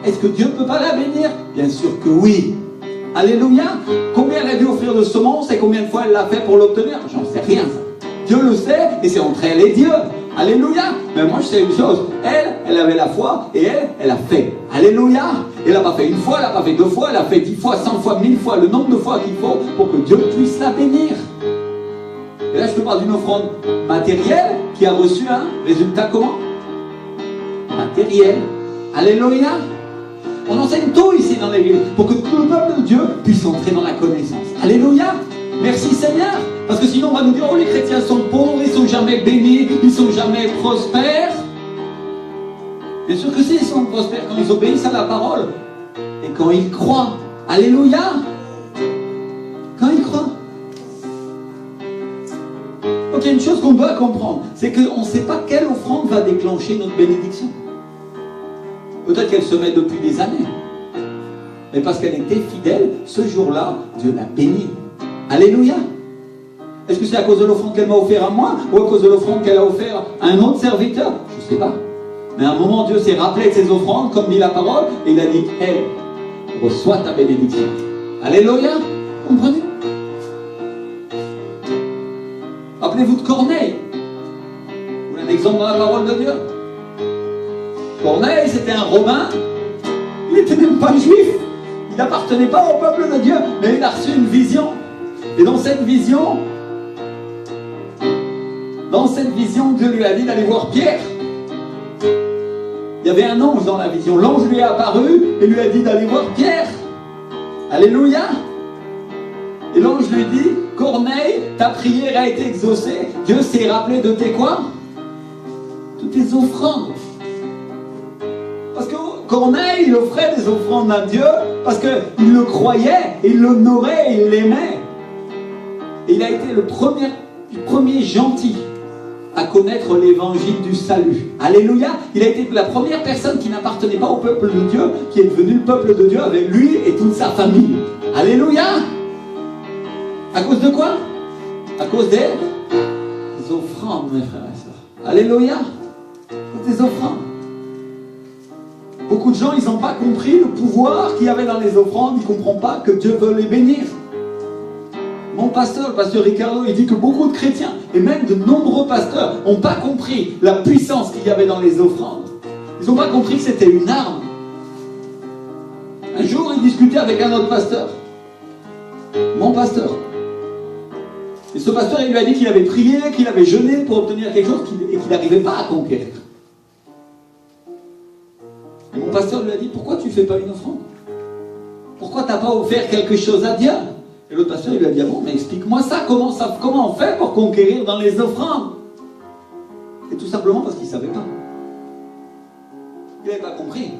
Est-ce que Dieu ne peut pas la bénir? Bien sûr que oui. Alléluia. Combien elle a dû offrir de semences et combien de fois elle l'a fait pour l'obtenir? J'en sais rien. Dieu le sait et c'est entre elle et Dieu. Alléluia. Mais moi je sais une chose, elle avait la foi et elle a fait. Alléluia. Elle n'a pas fait une fois, elle n'a pas fait 2 fois, elle a fait 10 fois, 100 fois, 1000 fois, le nombre de fois qu'il faut pour que Dieu puisse la bénir. Et là, je te parle d'une offrande matérielle qui a reçu un résultat comment? Matériel. Alléluia. On enseigne tout ici dans l'église pour que tout le peuple de Dieu puisse entrer dans la connaissance. Alléluia. Merci Seigneur. Parce que sinon on va nous dire, oh les chrétiens sont pauvres, ils sont jamais bénis, ils sont jamais prospères. Bien sûr que si, ils sont prospères quand ils obéissent à la parole. Et quand ils croient. Alléluia. Quand ils croient. Donc il y a une chose qu'on doit comprendre, c'est qu'on ne sait pas quelle offrande va déclencher notre bénédiction. Peut-être qu'elle se met depuis des années. Mais parce qu'elle était fidèle, ce jour-là, Dieu l'a bénie. Alléluia. Est-ce que c'est à cause de l'offrande qu'elle m'a offert à moi ou à cause de l'offrande qu'elle a offert à un autre serviteur? Je ne sais pas. Mais à un moment, Dieu s'est rappelé de ses offrandes, comme dit la parole, et il a dit, elle, reçois ta bénédiction. Alléluia. Comprenez? Rappelez-vous de Corneille. Vous avez un exemple dans la parole de Dieu. Corneille, c'était un Romain. Il n'était même pas juif. Il n'appartenait pas au peuple de Dieu. Mais il a reçu une vision. Et dans cette vision, Dieu lui a dit d'aller voir Pierre. Il y avait un ange dans la vision. L'ange lui est apparu et lui a dit d'aller voir Pierre. Alléluia. Et l'ange lui dit, Corneille, ta prière a été exaucée. Dieu s'est rappelé de tes quoi? De tes offrandes. Parce que Corneille, il offrait des offrandes à Dieu parce qu'il le croyait, il l'honorait, il l'aimait. Et il a été le premier gentil à connaître l'évangile du salut. Alléluia. Il a été la première personne qui n'appartenait pas au peuple de Dieu, qui est devenu le peuple de Dieu avec lui et toute sa famille. Alléluia. À cause de quoi? À cause des offrandes, mes frères et sœurs. Alléluia. Des offrandes. Beaucoup de gens, ils n'ont pas compris le pouvoir qu'il y avait dans les offrandes. Ils ne comprennent pas que Dieu veut les bénir. Mon pasteur, le pasteur Ricardo, il dit que beaucoup de chrétiens, et même de nombreux pasteurs, n'ont pas compris la puissance qu'il y avait dans les offrandes. Ils n'ont pas compris que c'était une arme. Un jour, il discutait avec un autre pasteur. Mon pasteur. Et ce pasteur, il lui a dit qu'il avait prié, qu'il avait jeûné pour obtenir quelque chose et qu'il n'arrivait pas à conquérir. Et mon pasteur lui a dit, pourquoi tu ne fais pas une offrande? Pourquoi tu n'as pas offert quelque chose à Dieu? Et l'autre pasteur, il lui a dit, ah bon, mais explique-moi ça, comment on fait pour conquérir dans les offrandes? Et tout simplement parce qu'il ne savait pas. Il n'avait pas compris.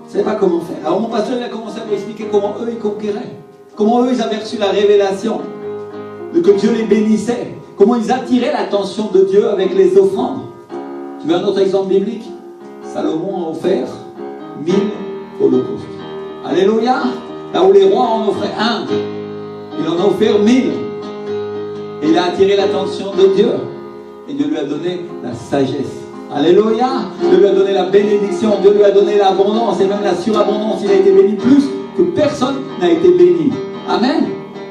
Il ne savait pas comment faire. Alors mon pasteur, il a commencé à lui expliquer comment eux, ils conquéraient. Comment eux, ils avaient reçu la révélation de que Dieu les bénissait. Comment ils attiraient l'attention de Dieu avec les offrandes. Tu veux un autre exemple biblique? Salomon a offert 1000 holocaustes. Alléluia. Là où les rois en offraient un, il en a offert 1000. Et il a attiré l'attention de Dieu. Et Dieu lui a donné la sagesse. Alléluia. Dieu lui a donné la bénédiction. Dieu lui a donné l'abondance et même la surabondance. Il a été béni plus que personne n'a été béni. Amen.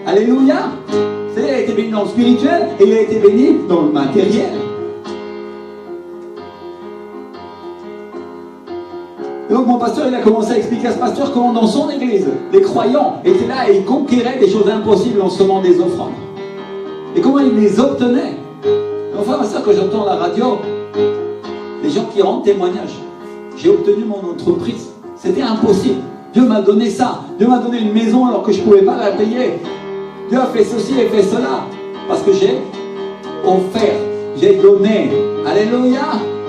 Alléluia. Il a été béni dans le spirituel et il a été béni dans le matériel. Et donc mon pasteur, il a commencé à expliquer à ce pasteur comment dans son église, les croyants étaient là et ils conquéraient des choses impossibles en semant des offrandes. Et comment ils les obtenaient. Et enfin, ma soeur, quand j'entends la radio, les gens qui rendent témoignage, j'ai obtenu mon entreprise. C'était impossible. Dieu m'a donné ça. Dieu m'a donné une maison alors que je ne pouvais pas la payer. Dieu a fait ceci et fait cela. Parce que j'ai offert, j'ai donné. Alléluia.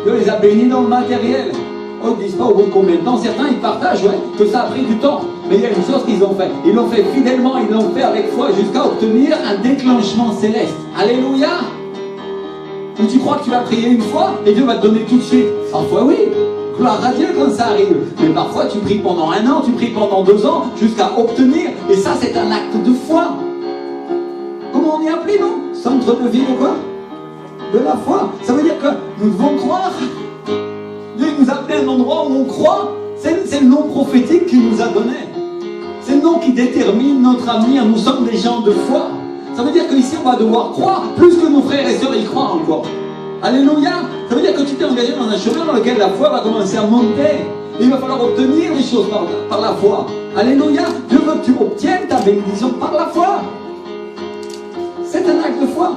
Dieu les a bénis dans le matériel. Oh, ils ne disent pas au bout de combien de temps. Certains, ils partagent, ouais, que ça a pris du temps. Mais il y a une chose qu'ils ont fait. Ils l'ont fait fidèlement, ils l'ont fait avec foi jusqu'à obtenir un déclenchement céleste. Alléluia. Ou tu crois que tu vas prier une fois et Dieu va te donner tout de suite? Parfois oui. Gloire à Dieu quand ça arrive. Mais parfois tu pries pendant 1 an, tu pries pendant 2 ans, jusqu'à obtenir. Et ça, c'est un acte de foi. Comment on y appelé, non? Centre de vie de quoi? De la foi. Ça veut dire que nous devons croire. Dieu nous a appelé à un endroit où on croit. C'est le nom prophétique qu'il nous a donné. C'est le nom qui détermine notre avenir. Nous sommes des gens de foi. Ça veut dire qu'ici on va devoir croire plus que nos frères et sœurs y croient encore. Alléluia. Ça veut dire que tu t'es engagé dans un chemin dans lequel la foi va commencer à monter. Et il va falloir obtenir les choses par la foi. Alléluia. Dieu veut que tu obtiennes ta bénédiction par la foi. un acte de foi.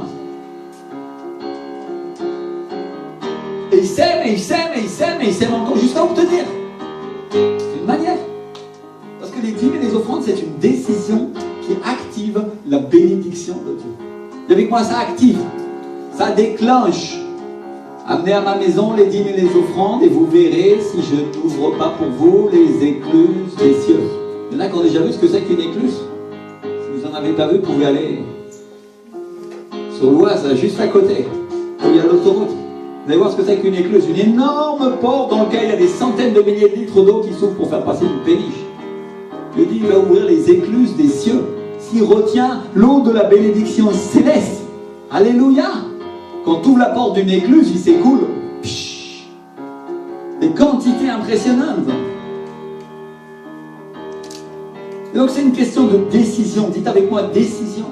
Et il sème, et il sème, et il sème, et il sème encore jusqu'à obtenir. C'est une manière. Parce que les dîmes et les offrandes, c'est une décision qui active la bénédiction de Dieu. Et avec moi, ça active, ça déclenche. Amenez à ma maison les dîmes et les offrandes, et vous verrez si je n'ouvre pas pour vous les écluses des cieux. Il y en a qui ont déjà vu ce que c'est qu'une écluse. Si vous n'en avez pas vu, vous pouvez aller sur l'Oise, juste à côté, où il y a l'autoroute. Vous allez voir ce que c'est qu'une écluse. Une énorme porte dans laquelle il y a des centaines de milliers de litres d'eau qui s'ouvrent pour faire passer une péniche. Dieu dit, il va ouvrir les écluses des cieux. S'il retient l'eau de la bénédiction céleste. Alléluia. Quand tu ouvres la porte d'une écluse, il s'écoule. Des quantités impressionnantes. Et donc c'est une question de décision. Dites avec moi, décision.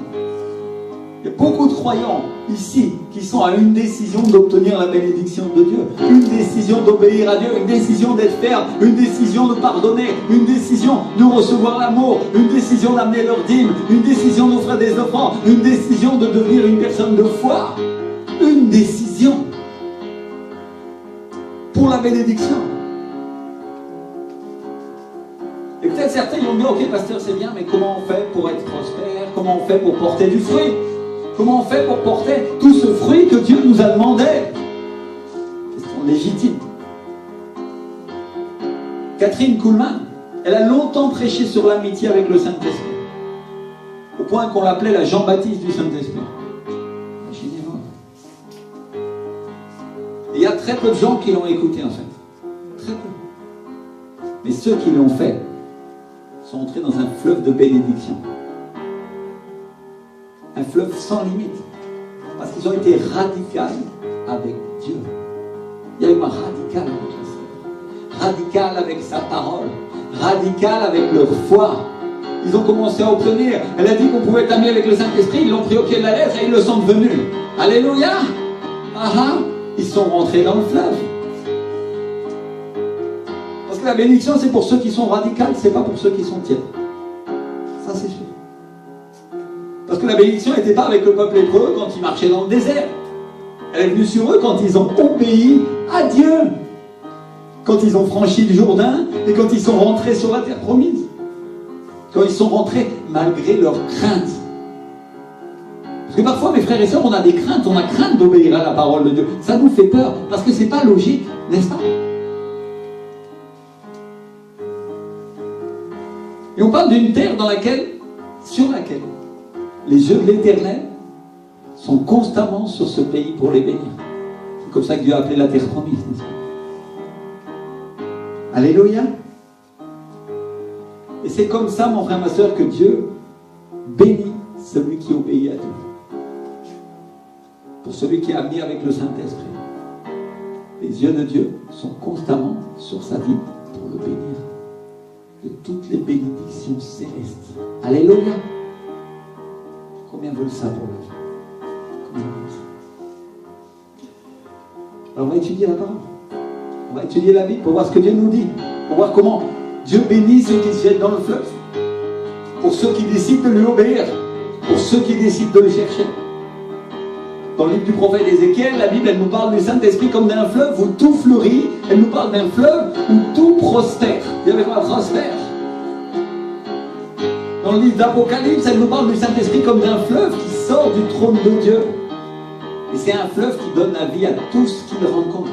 Il y a beaucoup de croyants ici qui sont à une décision d'obtenir la bénédiction de Dieu, une décision d'obéir à Dieu, une décision d'être ferme, une décision de pardonner, une décision de recevoir l'amour, une décision d'amener leur dîme, une décision d'offrir des offrandes, une décision de devenir une personne de foi, une décision pour la bénédiction. Et peut-être certains ils vont dire, ok pasteur c'est bien, mais comment on fait pour être prospère? Comment on fait pour porter du fruit? Comment on fait pour porter tout ce fruit que Dieu nous a demandé? Question légitime. Catherine Kuhlman, elle a longtemps prêché sur l'amitié avec le Saint-Esprit, au point qu'on l'appelait la Jean-Baptiste du Saint-Esprit. Imaginez-vous. Et il y a très peu de gens qui l'ont écouté en fait. Très peu. Mais ceux qui l'ont fait sont entrés dans un fleuve de bénédiction. Un fleuve sans limite. Parce qu'ils ont été radicaux avec Dieu. Il y a eu un radical avec le Seigneur. Radical avec sa parole. Radical avec leur foi. Ils ont commencé à obtenir. Elle a dit qu'on pouvait être amis avec le Saint-Esprit. Ils l'ont pris au pied de la lettre et ils le sont devenus. Alléluia. Ils sont rentrés dans le fleuve. Parce que la bénédiction, c'est pour ceux qui sont radicaux, c'est pas pour ceux qui sont tièdes. Ça, c'est sûr. Parce que la bénédiction n'était pas avec le peuple hébreu quand ils marchaient dans le désert. Elle est venue sur eux quand ils ont obéi à Dieu. Quand ils ont franchi le Jourdain et quand ils sont rentrés sur la terre promise. Quand ils sont rentrés malgré leurs craintes. Parce que parfois, mes frères et sœurs, on a des craintes. On a crainte d'obéir à la parole de Dieu. Ça nous fait peur parce que c'est pas logique, n'est-ce pas? Et on parle d'une terre sur laquelle les yeux de l'Éternel sont constamment sur ce pays pour les bénir. C'est comme ça que Dieu a appelé la terre promise, n'est-ce pas? Alléluia. Et c'est comme ça, mon frère, ma soeur, que Dieu bénit celui qui obéit à Dieu. Pour celui qui est ami avec le Saint-Esprit. Les yeux de Dieu sont constamment sur sa vie pour le bénir de toutes les bénédictions célestes. Alléluia. Combien veulent ça pour la vie? Combien veulent ça? Alors on va étudier la parole. On va étudier la Bible pour voir ce que Dieu nous dit. Pour voir comment Dieu bénit ceux qui se jettent dans le fleuve. Pour ceux qui décident de lui obéir. Pour ceux qui décident de le chercher. Dans le livre du prophète Ézéchiel, la Bible, elle nous parle du Saint-Esprit comme d'un fleuve où tout fleurit. Elle nous parle d'un fleuve où tout prospère. Dieu avec moi, prospère. Dans le livre d'Apocalypse, elle nous parle du Saint-Esprit comme d'un fleuve qui sort du trône de Dieu. Et c'est un fleuve qui donne la vie à tout ce qu'il rencontre.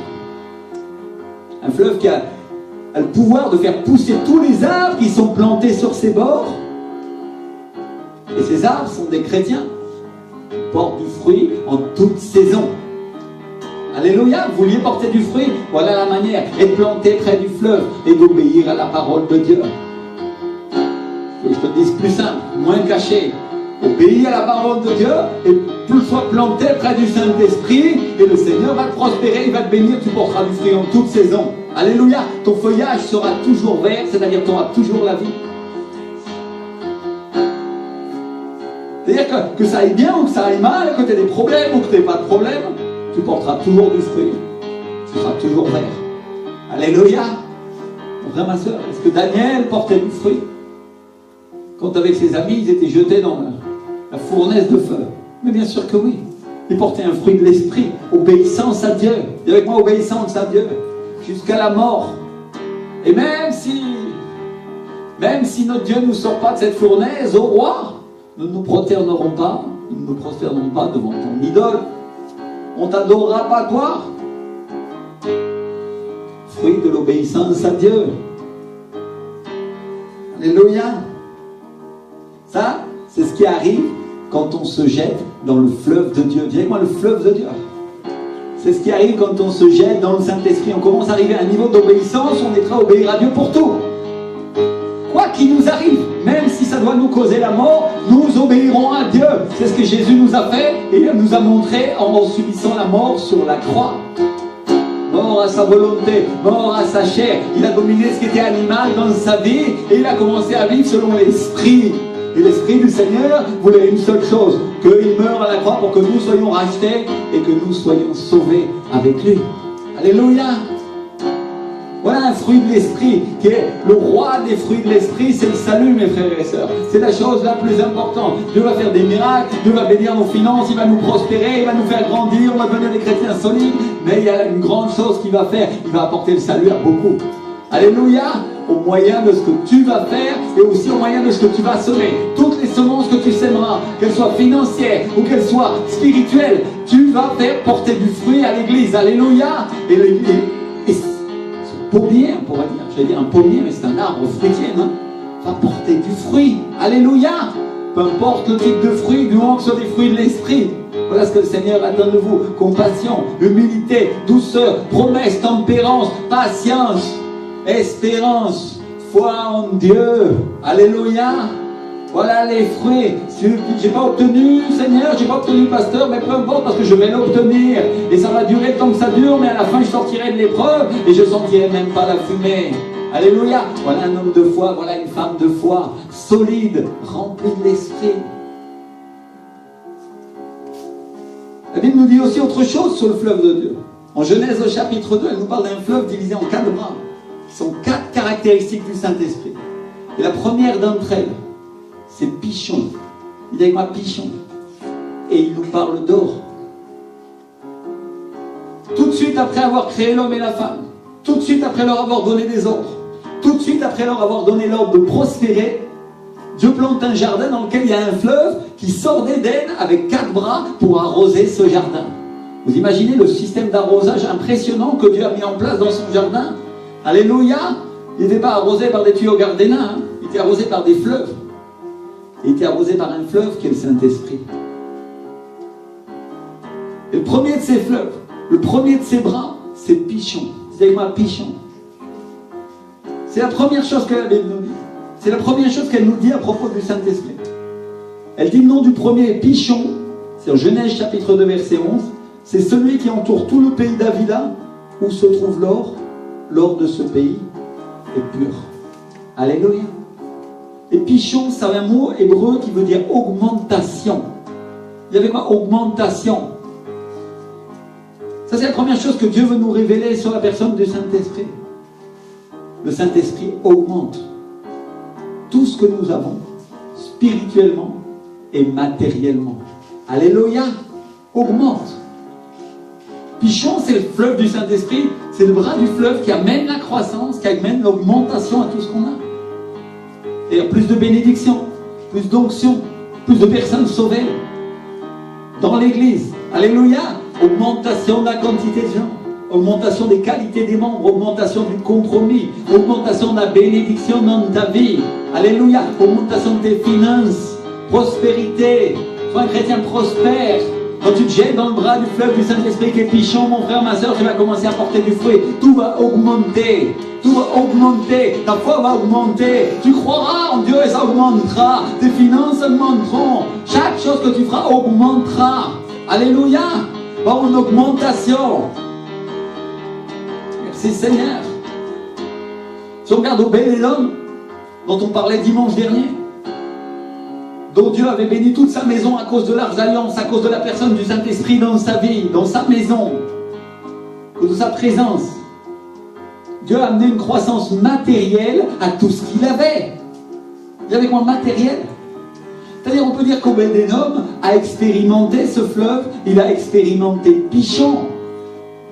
Un fleuve qui a le pouvoir de faire pousser tous les arbres qui sont plantés sur ses bords. Et ces arbres sont des chrétiens. Ils portent du fruit en toute saison. Alléluia, vous vouliez porter du fruit? Voilà la manière. Être planté près du fleuve et d'obéir à la parole de Dieu. Que je te dise plus simple, moins caché. Obéis à la parole de Dieu et plus sois planté près du Saint-Esprit et le Seigneur va te prospérer, il va te bénir, tu porteras du fruit en toute saison. Alléluia, ton feuillage sera toujours vert, c'est-à-dire tu auras toujours la vie. C'est-à-dire que ça aille bien ou que ça aille mal, que tu aies des problèmes ou que tu n'aies pas de problème, tu porteras toujours du fruit. Tu seras toujours vert. Alléluia. Mon frère, ma soeur, est-ce que Daniel portait du fruit? Quand avec ses amis, ils étaient jetés dans la fournaise de feu. Mais bien sûr que oui. Il portait un fruit de l'esprit, obéissance à Dieu. Dis avec moi, obéissance à Dieu, jusqu'à la mort. Et même si notre Dieu ne nous sort pas de cette fournaise, ô roi, nous ne nous prosternerons pas devant ton idole. On ne t'adorera pas toi. Fruit de l'obéissance à Dieu. Alléluia. Ça, c'est ce qui arrive quand on se jette dans le fleuve de Dieu. Dis avec moi, le fleuve de Dieu. C'est ce qui arrive quand on se jette dans le Saint-Esprit. On commence à arriver à un niveau d'obéissance, on est prêt à obéir à Dieu pour tout. Quoi qu'il nous arrive, même si ça doit nous causer la mort, nous obéirons à Dieu. C'est ce que Jésus nous a fait et il nous a montré en subissant la mort sur la croix. Mort à sa volonté, mort à sa chair. Il a dominé ce qui était animal dans sa vie et il a commencé à vivre selon l'Esprit. Et l'Esprit du Seigneur voulait une seule chose, qu'il meure à la croix pour que nous soyons rachetés et que nous soyons sauvés avec lui. Alléluia. Voilà un fruit de l'Esprit qui est le roi des fruits de l'Esprit, c'est le salut, mes frères et sœurs. C'est la chose la plus importante. Dieu va faire des miracles, Dieu va bénir nos finances, il va nous prospérer, il va nous faire grandir, on va devenir des chrétiens solides. Mais il y a une grande chose qu'il va faire, il va apporter le salut à beaucoup. Alléluia. Au moyen de ce que tu vas faire et aussi au moyen de ce que tu vas semer. Toutes les semences que tu sèmeras, qu'elles soient financières ou qu'elles soient spirituelles, tu vas faire porter du fruit à l'église. Alléluia. Et ce pommier, on pourrait dire, j'allais dire un pommier, mais c'est un arbre fruitier, hein, va porter du fruit. Alléluia. Peu importe le type de fruit, du moment que ce soit des fruits de l'esprit. Voilà ce que le Seigneur attend de vous. Compassion, humilité, douceur, promesse, tempérance, patience, espérance, foi en Dieu. Alléluia. Voilà les fruits. J'ai pas obtenu, Seigneur, j'ai pas obtenu, pasteur, mais peu importe parce que je vais l'obtenir. Et ça va durer le temps que ça dure, mais à la fin je sortirai de l'épreuve et je sentirai même pas la fumée. Alléluia. Voilà un homme de foi, voilà une femme de foi, solide, remplie de l'esprit. La Bible nous dit aussi autre chose sur le fleuve de Dieu. En Genèse au chapitre 2, elle nous parle d'un fleuve divisé en 4 bras. Qui sont 4 caractéristiques du Saint-Esprit. Et la première d'entre elles, c'est Pichon. Il dit avec moi Pichon. Et il nous parle d'or. Tout de suite après avoir créé l'homme et la femme, tout de suite après leur avoir donné des ordres, tout de suite après leur avoir donné l'ordre de prospérer, Dieu plante un jardin dans lequel il y a un fleuve qui sort d'Éden avec 4 bras pour arroser ce jardin. Vous imaginez le système d'arrosage impressionnant que Dieu a mis en place dans son jardin? Alléluia. Il n'était pas arrosé par des tuyaux Gardena, hein. Il était arrosé par des fleuves. Il était arrosé par un fleuve qui est le Saint-Esprit. Et le premier de ces fleuves, le premier de ces bras, c'est Pichon. C'est avec moi Pichon. C'est la première chose que la Bible nous dit. C'est la première chose qu'elle nous dit à propos du Saint-Esprit. Elle dit le nom du premier, Pichon, c'est en Genèse chapitre 2 verset 11, c'est celui qui entoure tout le pays d'Avila, où se trouve l'or. L'or de ce pays est pur. Alléluia. Et Pichon, c'est un mot hébreu qui veut dire augmentation. Il y avait quoi? Augmentation. Ça, c'est la première chose que Dieu veut nous révéler sur la personne du Saint-Esprit. Le Saint-Esprit augmente tout ce que nous avons, spirituellement et matériellement. Alléluia. Augmente. Pichon, c'est le fleuve du Saint-Esprit, c'est le bras du fleuve qui amène la croissance, qui amène l'augmentation à tout ce qu'on a. Et plus de bénédictions, plus d'onction, plus de personnes sauvées dans l'église. Alléluia. Augmentation de la quantité de gens, augmentation des qualités des membres, augmentation du compromis, augmentation de la bénédiction dans ta vie. Alléluia. Augmentation de tes finances, prospérité. Sois un chrétien prospère. Quand tu te jettes dans le bras du fleuve du Saint-Esprit qui est Pichon, mon frère, ma soeur, tu vas commencer à porter du fruit. Tout va augmenter. Tout va augmenter. Ta foi va augmenter. Tu croiras en Dieu et ça augmentera. Tes finances augmenteront. Chaque chose que tu feras augmentera. Alléluia. Par une augmentation. Merci Seigneur. Si on regarde Obed-Édom, dont on parlait dimanche dernier, dont Dieu avait béni toute sa maison à cause de leurs alliances, à cause de la personne du Saint-Esprit dans sa vie, dans sa maison, de sa présence. Dieu a amené une croissance matérielle à tout ce qu'il avait. Dis avec moi matériel. C'est-à-dire, on peut dire qu'Obed-Édom a expérimenté ce fleuve, il a expérimenté Pichon.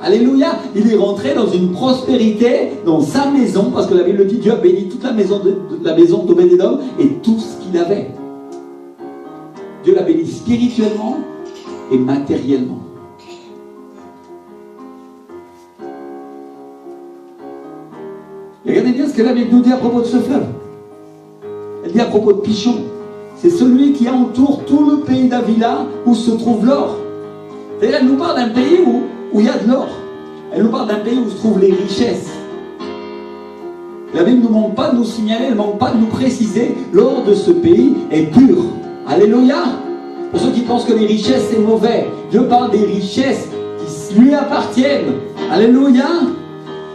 Alléluia, il est rentré dans une prospérité dans sa maison, parce que la Bible dit, Dieu a béni toute la maison d'Obed-Édom et tout ce qu'il avait. Dieu l'a béni spirituellement et matériellement. Et regardez bien ce que la Bible nous dit à propos de ce fleuve. Elle dit à propos de Pichon, c'est celui qui entoure tout le pays d'Avila où se trouve l'or. C'est-à-dire, elle nous parle d'un pays où il y a de l'or. Elle nous parle d'un pays où se trouvent les richesses. La Bible ne manque pas de nous signaler, elle ne manque pas de nous préciser, l'or de ce pays est pur. Alléluia. Pour ceux qui pensent que les richesses c'est mauvais, Dieu parle des richesses qui lui appartiennent. Alléluia.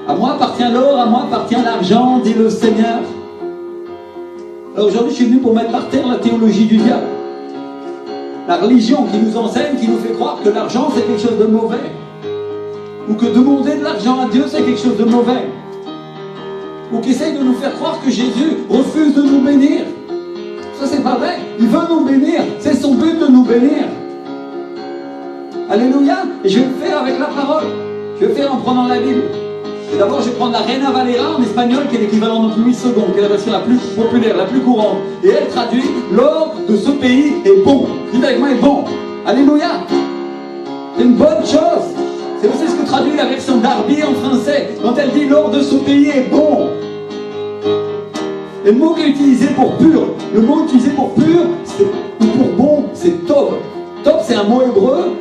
À moi appartient l'or, à moi appartient l'argent, dit le Seigneur. Alors aujourd'hui, je suis venu pour mettre par terre la théologie du diable. La religion qui nous enseigne, qui nous fait croire que l'argent c'est quelque chose de mauvais. Ou que demander de l'argent à Dieu c'est quelque chose de mauvais. Ou qui essaye de nous faire croire que Jésus refuse de nous bénir. Ça c'est pas vrai. Il veut nous bénir. C'est son but de nous bénir. Alléluia. Et je vais le faire avec la parole. Je vais le faire en prenant la Bible. Et d'abord je vais prendre la Reina Valera en espagnol qui est l'équivalent de Louis II, qui est la version la plus populaire, la plus courante. Et elle traduit l'or de ce pays est bon. Dites avec moi est bon. Alléluia. C'est une bonne chose. C'est aussi ce que traduit la version Darby en français, quand elle dit l'or de ce pays est bon. Et le mot qui est utilisé pour pur, le mot utilisé pour pur, ou pour bon, c'est tov. Tov, c'est un mot hébreu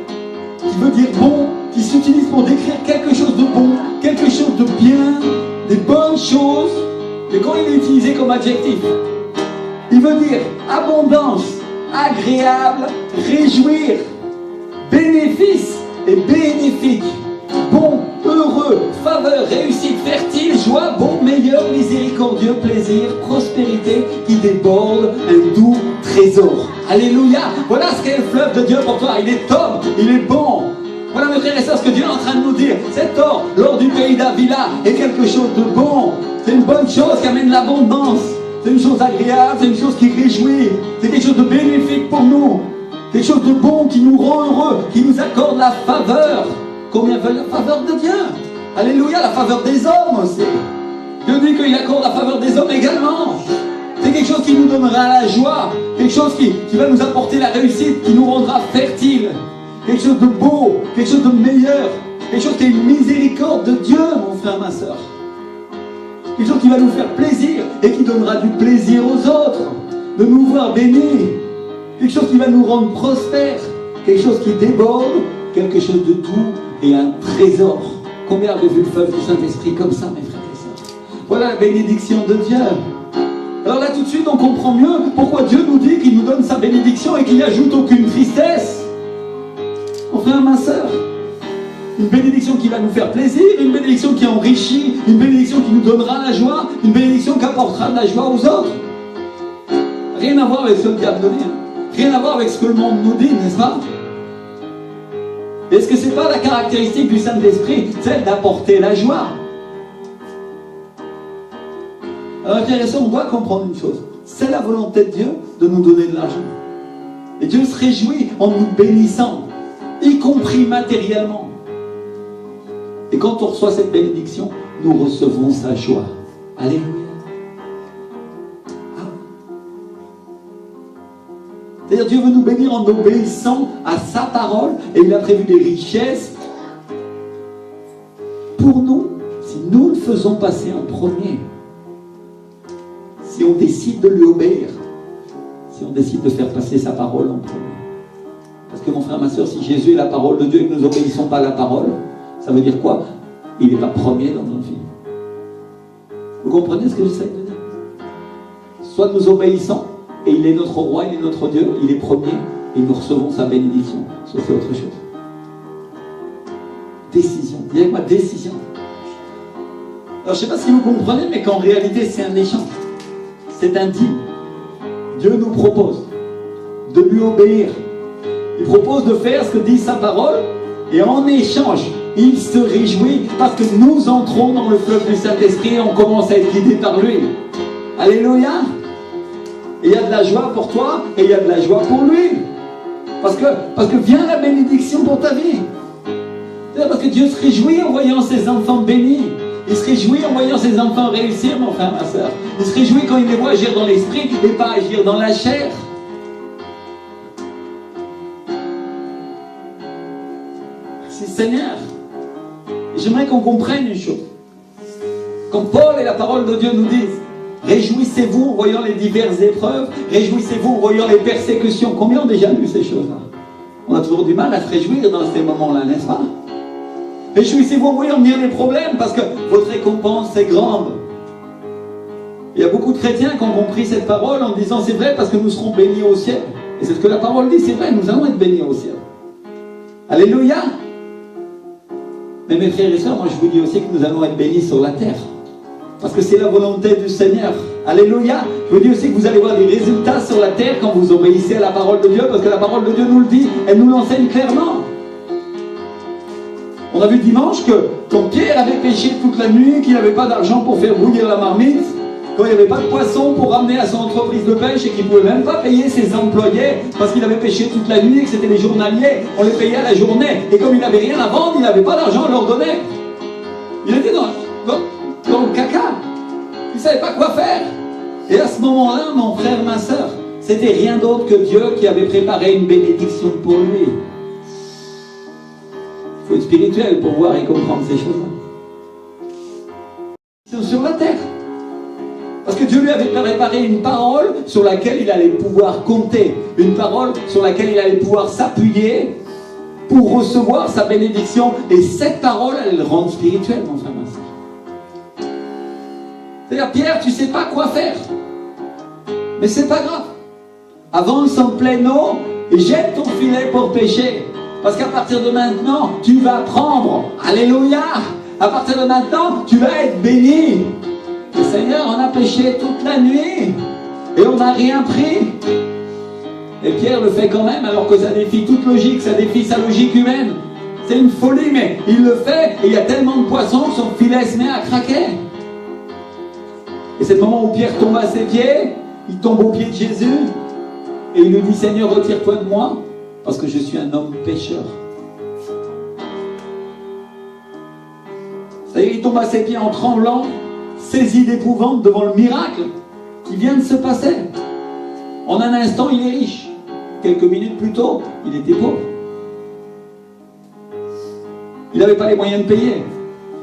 qui veut dire bon, qui s'utilise pour décrire quelque chose de bon, quelque chose de bien, des bonnes choses. Mais quand il est utilisé comme adjectif, il veut dire abondance, agréable, réjouir, bénéfice et bénéfique, bon, heureux, faveur, réussite, fertile, joie, bon, meilleur, miséricordieux, plaisir, prospérité qui déborde un doux trésor. Alléluia. Voilà ce qu'est le fleuve de Dieu pour toi. Il est top, il est bon. Voilà mes frères et sœurs ce que Dieu est en train de nous dire. Cet or, l'or du pays d'Avila, est quelque chose de bon. C'est une bonne chose qui amène l'abondance. C'est une chose agréable, c'est une chose qui réjouit. C'est quelque chose de bénéfique pour nous. Quelque chose de bon qui nous rend heureux, qui nous accorde la faveur. Combien veulent la faveur de Dieu? Alléluia, la faveur des hommes aussi. Dieu dit qu'il accorde la faveur des hommes également. C'est quelque chose qui nous donnera la joie. Quelque chose qui va nous apporter la réussite, qui nous rendra fertiles. Quelque chose de beau, quelque chose de meilleur. Quelque chose qui est une miséricorde de Dieu, mon frère, ma soeur. Quelque chose qui va nous faire plaisir et qui donnera du plaisir aux autres. De nous voir bénis. Quelque chose qui va nous rendre prospères, quelque chose qui déborde, quelque chose de doux et un trésor. Combien avez vu le fleuve du Saint-Esprit comme ça, mes frères et sœurs? Voilà la bénédiction de Dieu. Alors là, tout de suite, on comprend mieux pourquoi Dieu nous dit qu'il nous donne sa bénédiction et qu'il n'y ajoute aucune tristesse. Mon frère, ma sœur, une bénédiction qui va nous faire plaisir, une bénédiction qui enrichit, une bénédiction qui nous donnera la joie, une bénédiction qui apportera de la joie aux autres. Rien à voir avec ce que Dieu a donné. Rien à voir avec ce que le monde nous dit, n'est-ce pas? Est-ce que ce n'est pas la caractéristique du Saint-Esprit, celle d'apporter la joie? Alors, intéressant, on doit comprendre une chose. C'est la volonté de Dieu de nous donner de l'argent. Et Dieu se réjouit en nous bénissant, y compris matériellement. Et quand on reçoit cette bénédiction, nous recevons sa joie. Alléluia. C'est-à-dire Dieu veut nous bénir en obéissant à sa parole et il a prévu des richesses pour nous si nous le faisons passer en premier. Si on décide de lui obéir, si on décide de faire passer sa parole en premier. Parce que mon frère, ma soeur, si Jésus est la parole de Dieu et que nous n'obéissons pas à la parole, ça veut dire quoi? Il n'est pas premier dans notre vie. Vous comprenez ce que j'essaie de dire? Soit nous obéissons, et il est notre roi, il est notre Dieu, il est premier, et nous recevons sa bénédiction. Ça, c'est autre chose. Décision. Dis avec moi, décision. Alors, je ne sais pas si vous comprenez, mais qu'en réalité, c'est un échange. C'est un deal. Dieu nous propose de lui obéir. Il propose de faire ce que dit sa parole, et en échange, il se réjouit parce que nous entrons dans le fleuve du Saint-Esprit et on commence à être guidés par lui. Alléluia. Et il y a de la joie pour toi et il y a de la joie pour lui. Parce que vient la bénédiction pour ta vie. C'est parce que Dieu se réjouit en voyant ses enfants bénis. Il se réjouit en voyant ses enfants réussir, mon frère, ma soeur. Il se réjouit quand il les voit agir dans l'esprit et pas agir dans la chair. Merci Seigneur. J'aimerais qu'on comprenne une chose. Quand Paul et la parole de Dieu nous disent réjouissez-vous en voyant les diverses épreuves, réjouissez-vous en voyant les persécutions. Combien ont déjà lu ces choses-là? On a toujours du mal à se réjouir dans ces moments-là, n'est-ce pas? Réjouissez-vous en voyant venir les problèmes parce que votre récompense est grande. Il y a beaucoup de chrétiens qui ont compris cette parole en disant c'est vrai parce que nous serons bénis au ciel. Et c'est ce que la parole dit, c'est vrai, nous allons être bénis au ciel. Alléluia! Mais mes frères et sœurs, moi je vous dis aussi que nous allons être bénis sur la terre. Parce que c'est la volonté du Seigneur. Alléluia! Je vous dis aussi que vous allez voir des résultats sur la terre quand vous obéissez à la parole de Dieu, parce que la parole de Dieu nous le dit, elle nous l'enseigne clairement. On a vu dimanche que quand Pierre avait pêché toute la nuit, qu'il n'avait pas d'argent pour faire bouillir la marmite, quand il n'y avait pas de poisson pour ramener à son entreprise de pêche et qu'il ne pouvait même pas payer ses employés parce qu'il avait pêché toute la nuit et que c'était les journaliers, on les payait à la journée. Et comme il n'avait rien à vendre, il n'avait pas d'argent à leur donner. Il était dans le caca. Il ne savait pas quoi faire. Et à ce moment-là, mon frère, ma soeur, c'était rien d'autre que Dieu qui avait préparé une bénédiction pour lui. Il faut être spirituel pour voir et comprendre ces choses-là. C'est sur la terre. Parce que Dieu lui avait préparé une parole sur laquelle il allait pouvoir compter. Une parole sur laquelle il allait pouvoir s'appuyer pour recevoir sa bénédiction. Et cette parole, elle le rend spirituel, mon frère, ma soeur. C'est-à-dire, Pierre, tu ne sais pas quoi faire. Mais c'est pas grave. Avance en pleine eau et jette ton filet pour pêcher. Parce qu'à partir de maintenant, tu vas prendre. Alléluia! À partir de maintenant, tu vas être béni. Et Seigneur, on a pêché toute la nuit et on n'a rien pris. Et Pierre le fait quand même, alors que ça défie toute logique, ça défie sa logique humaine. C'est une folie, mais il le fait et il y a tellement de poissons que son filet se met à craquer. Et c'est le moment où Pierre tombe à ses pieds, il tombe aux pieds de Jésus et il lui dit, Seigneur, retire-toi de moi parce que je suis un homme pécheur. C'est-à-dire, il tombe à ses pieds en tremblant, saisi d'épouvante devant le miracle qui vient de se passer. En un instant, il est riche. Quelques minutes plus tôt, il était pauvre. Il n'avait pas les moyens de payer.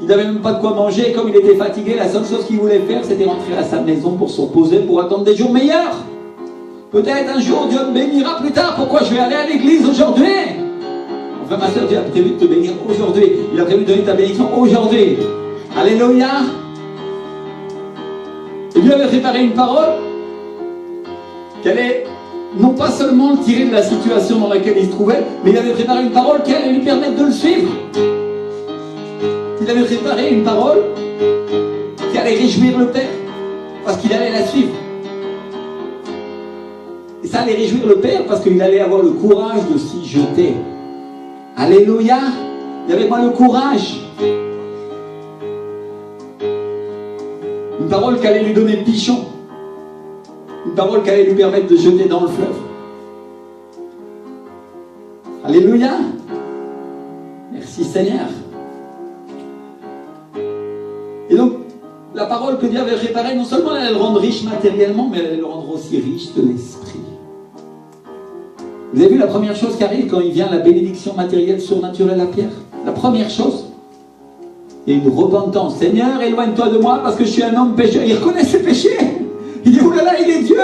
Il n'avait même pas de quoi manger. Comme il était fatigué, la seule chose qu'il voulait faire, c'était rentrer à sa maison pour se reposer, pour attendre des jours meilleurs. Peut-être un jour, Dieu me bénira plus tard. Pourquoi je vais aller à l'église aujourd'hui? Enfin, ma soeur, Dieu a prévu de te bénir aujourd'hui. Il a prévu de donner ta bénédiction aujourd'hui. Alléluia! Et Dieu avait préparé une parole qui allait non pas seulement le tirer de la situation dans laquelle il se trouvait, mais il avait préparé une parole qui allait lui permettre de le suivre. Il avait préparé une parole qui allait réjouir le Père, parce qu'il allait la suivre. Et ça allait réjouir le Père parce qu'il allait avoir le courage de s'y jeter. Alléluia! Il y avait pas le courage. Une parole qui allait lui donner pichon. Une parole qui allait lui permettre de jeter dans le fleuve. Alléluia! Merci Seigneur. Et donc, la parole que Dieu avait préparée, non seulement elle allait le rendre riche matériellement, mais elle allait le rendre aussi riche de l'esprit. Vous avez vu la première chose qui arrive quand il vient la bénédiction matérielle surnaturelle à Pierre? La première chose, il y a une repentance. Seigneur, éloigne-toi de moi parce que je suis un homme pécheur. Il reconnaît ses péchés. Il dit, oulala, il est Dieu.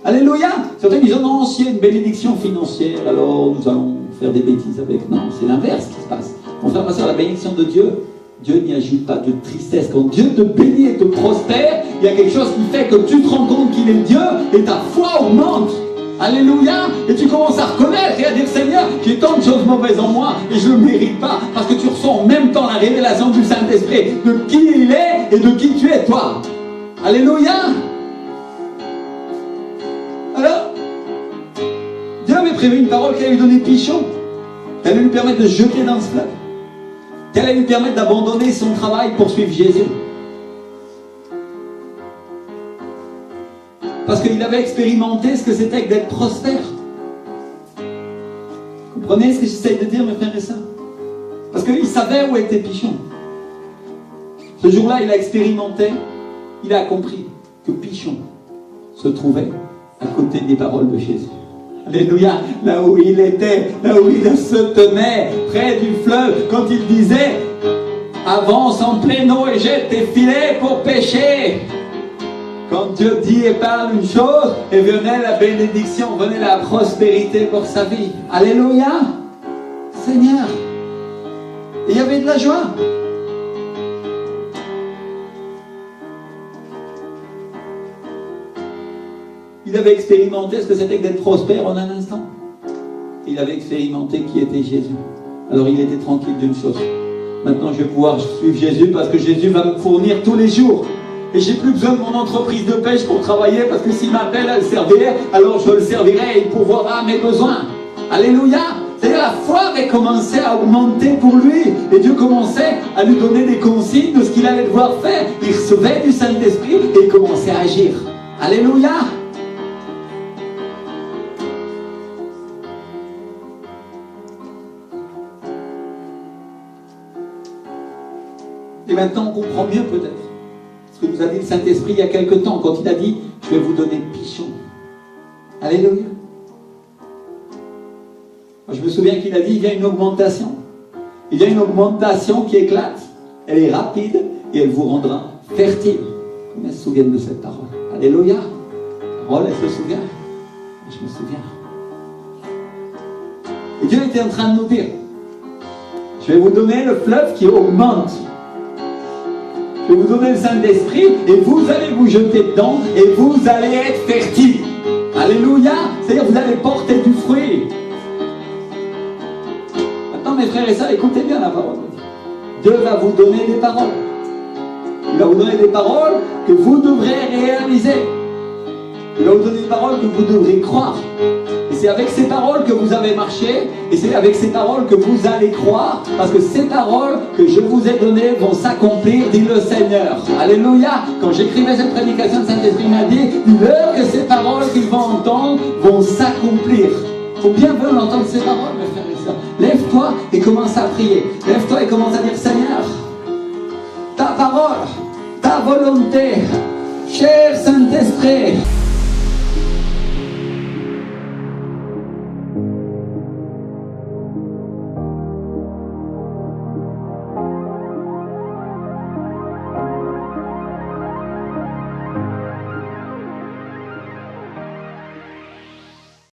Alléluia. Certains disent, non, s'il y a une bénédiction financière, alors nous allons faire des bêtises avec. Non, c'est l'inverse qui se passe. Mon frère, ma soeur, la bénédiction de Dieu, Dieu n'y ajoute pas de tristesse. Quand Dieu te bénit et te prospère, il y a quelque chose qui fait que tu te rends compte qu'il est Dieu et ta foi augmente. Alléluia. Et tu commences à reconnaître et à dire, Seigneur, j'ai tant de choses mauvaises en moi et je ne le mérite pas, parce que tu reçois en même temps la révélation du Saint-Esprit de qui il est et de qui tu es toi. Alléluia. Alors, Dieu avait prévu une parole qui allait lui donner pichon, qui allait lui permettre de jeter dans ce fleuve, qui allait lui permettre d'abandonner son travail pour suivre Jésus. Parce qu'il avait expérimenté ce que c'était que d'être prospère. Vous comprenez ce que j'essaie de dire, mes frères et sœurs? Parce qu'il savait où était Pichon. Ce jour-là, il a expérimenté, il a compris que Pichon se trouvait à côté des paroles de Jésus. Alléluia, là où il était, là où il se tenait, près du fleuve, quand il disait « Avance en pleine eau et jette tes filets pour pêcher ». Quand Dieu dit et parle une chose, et venait la bénédiction, venait la prospérité pour sa vie. Alléluia, Seigneur. Et il y avait de la joie. Il avait expérimenté ce que c'était que d'être prospère en un instant. Il avait expérimenté qui était Jésus. Alors il était tranquille d'une chose. Maintenant je vais pouvoir suivre Jésus parce que Jésus va me fournir tous les jours. Et j'ai plus besoin de mon entreprise de pêche pour travailler parce que s'il m'appelle à le servir, alors je le servirai et il pourvoira à mes besoins. Alléluia! C'est-à-dire la foi avait commencé à augmenter pour lui. Et Dieu commençait à lui donner des consignes de ce qu'il allait devoir faire. Il recevait du Saint-Esprit et il commençait à agir. Alléluia! Et maintenant on comprend mieux peut-être ce que nous a dit le Saint-Esprit il y a quelque temps quand il a dit « Je vais vous donner Pichon ». Alléluia. Moi, je me souviens qu'il a dit « Il y a une augmentation ». Il y a une augmentation qui éclate. Elle est rapide et elle vous rendra fertile. Combien se souviennent de cette parole? Alléluia. La parole, elle se souvient. Je me souviens. Et Dieu était en train de nous dire « Je vais vous donner le fleuve qui augmente ». Je vais vous donner le Saint-Esprit et vous allez vous jeter dedans et vous allez être fertile. Alléluia. C'est-à-dire vous allez porter du fruit. Maintenant mes frères et sœurs, écoutez bien la parole. Dieu va vous donner des paroles. Il va vous donner des paroles que vous devrez réaliser. Il va vous donner des paroles que vous devrez croire. Et c'est avec ces paroles que vous avez marché, et c'est avec ces paroles que vous allez croire, parce que ces paroles que je vous ai données vont s'accomplir, dit le Seigneur. Alléluia. Quand j'écrivais cette prédication, le Saint-Esprit m'a dit, dis-leur que ces paroles qu'ils vont entendre vont s'accomplir. Il faut bien vouloir entendre ces paroles, mes frères et sœurs. Lève-toi et commence à prier. Lève-toi et commence à dire, Seigneur, ta parole, ta volonté, cher Saint-Esprit,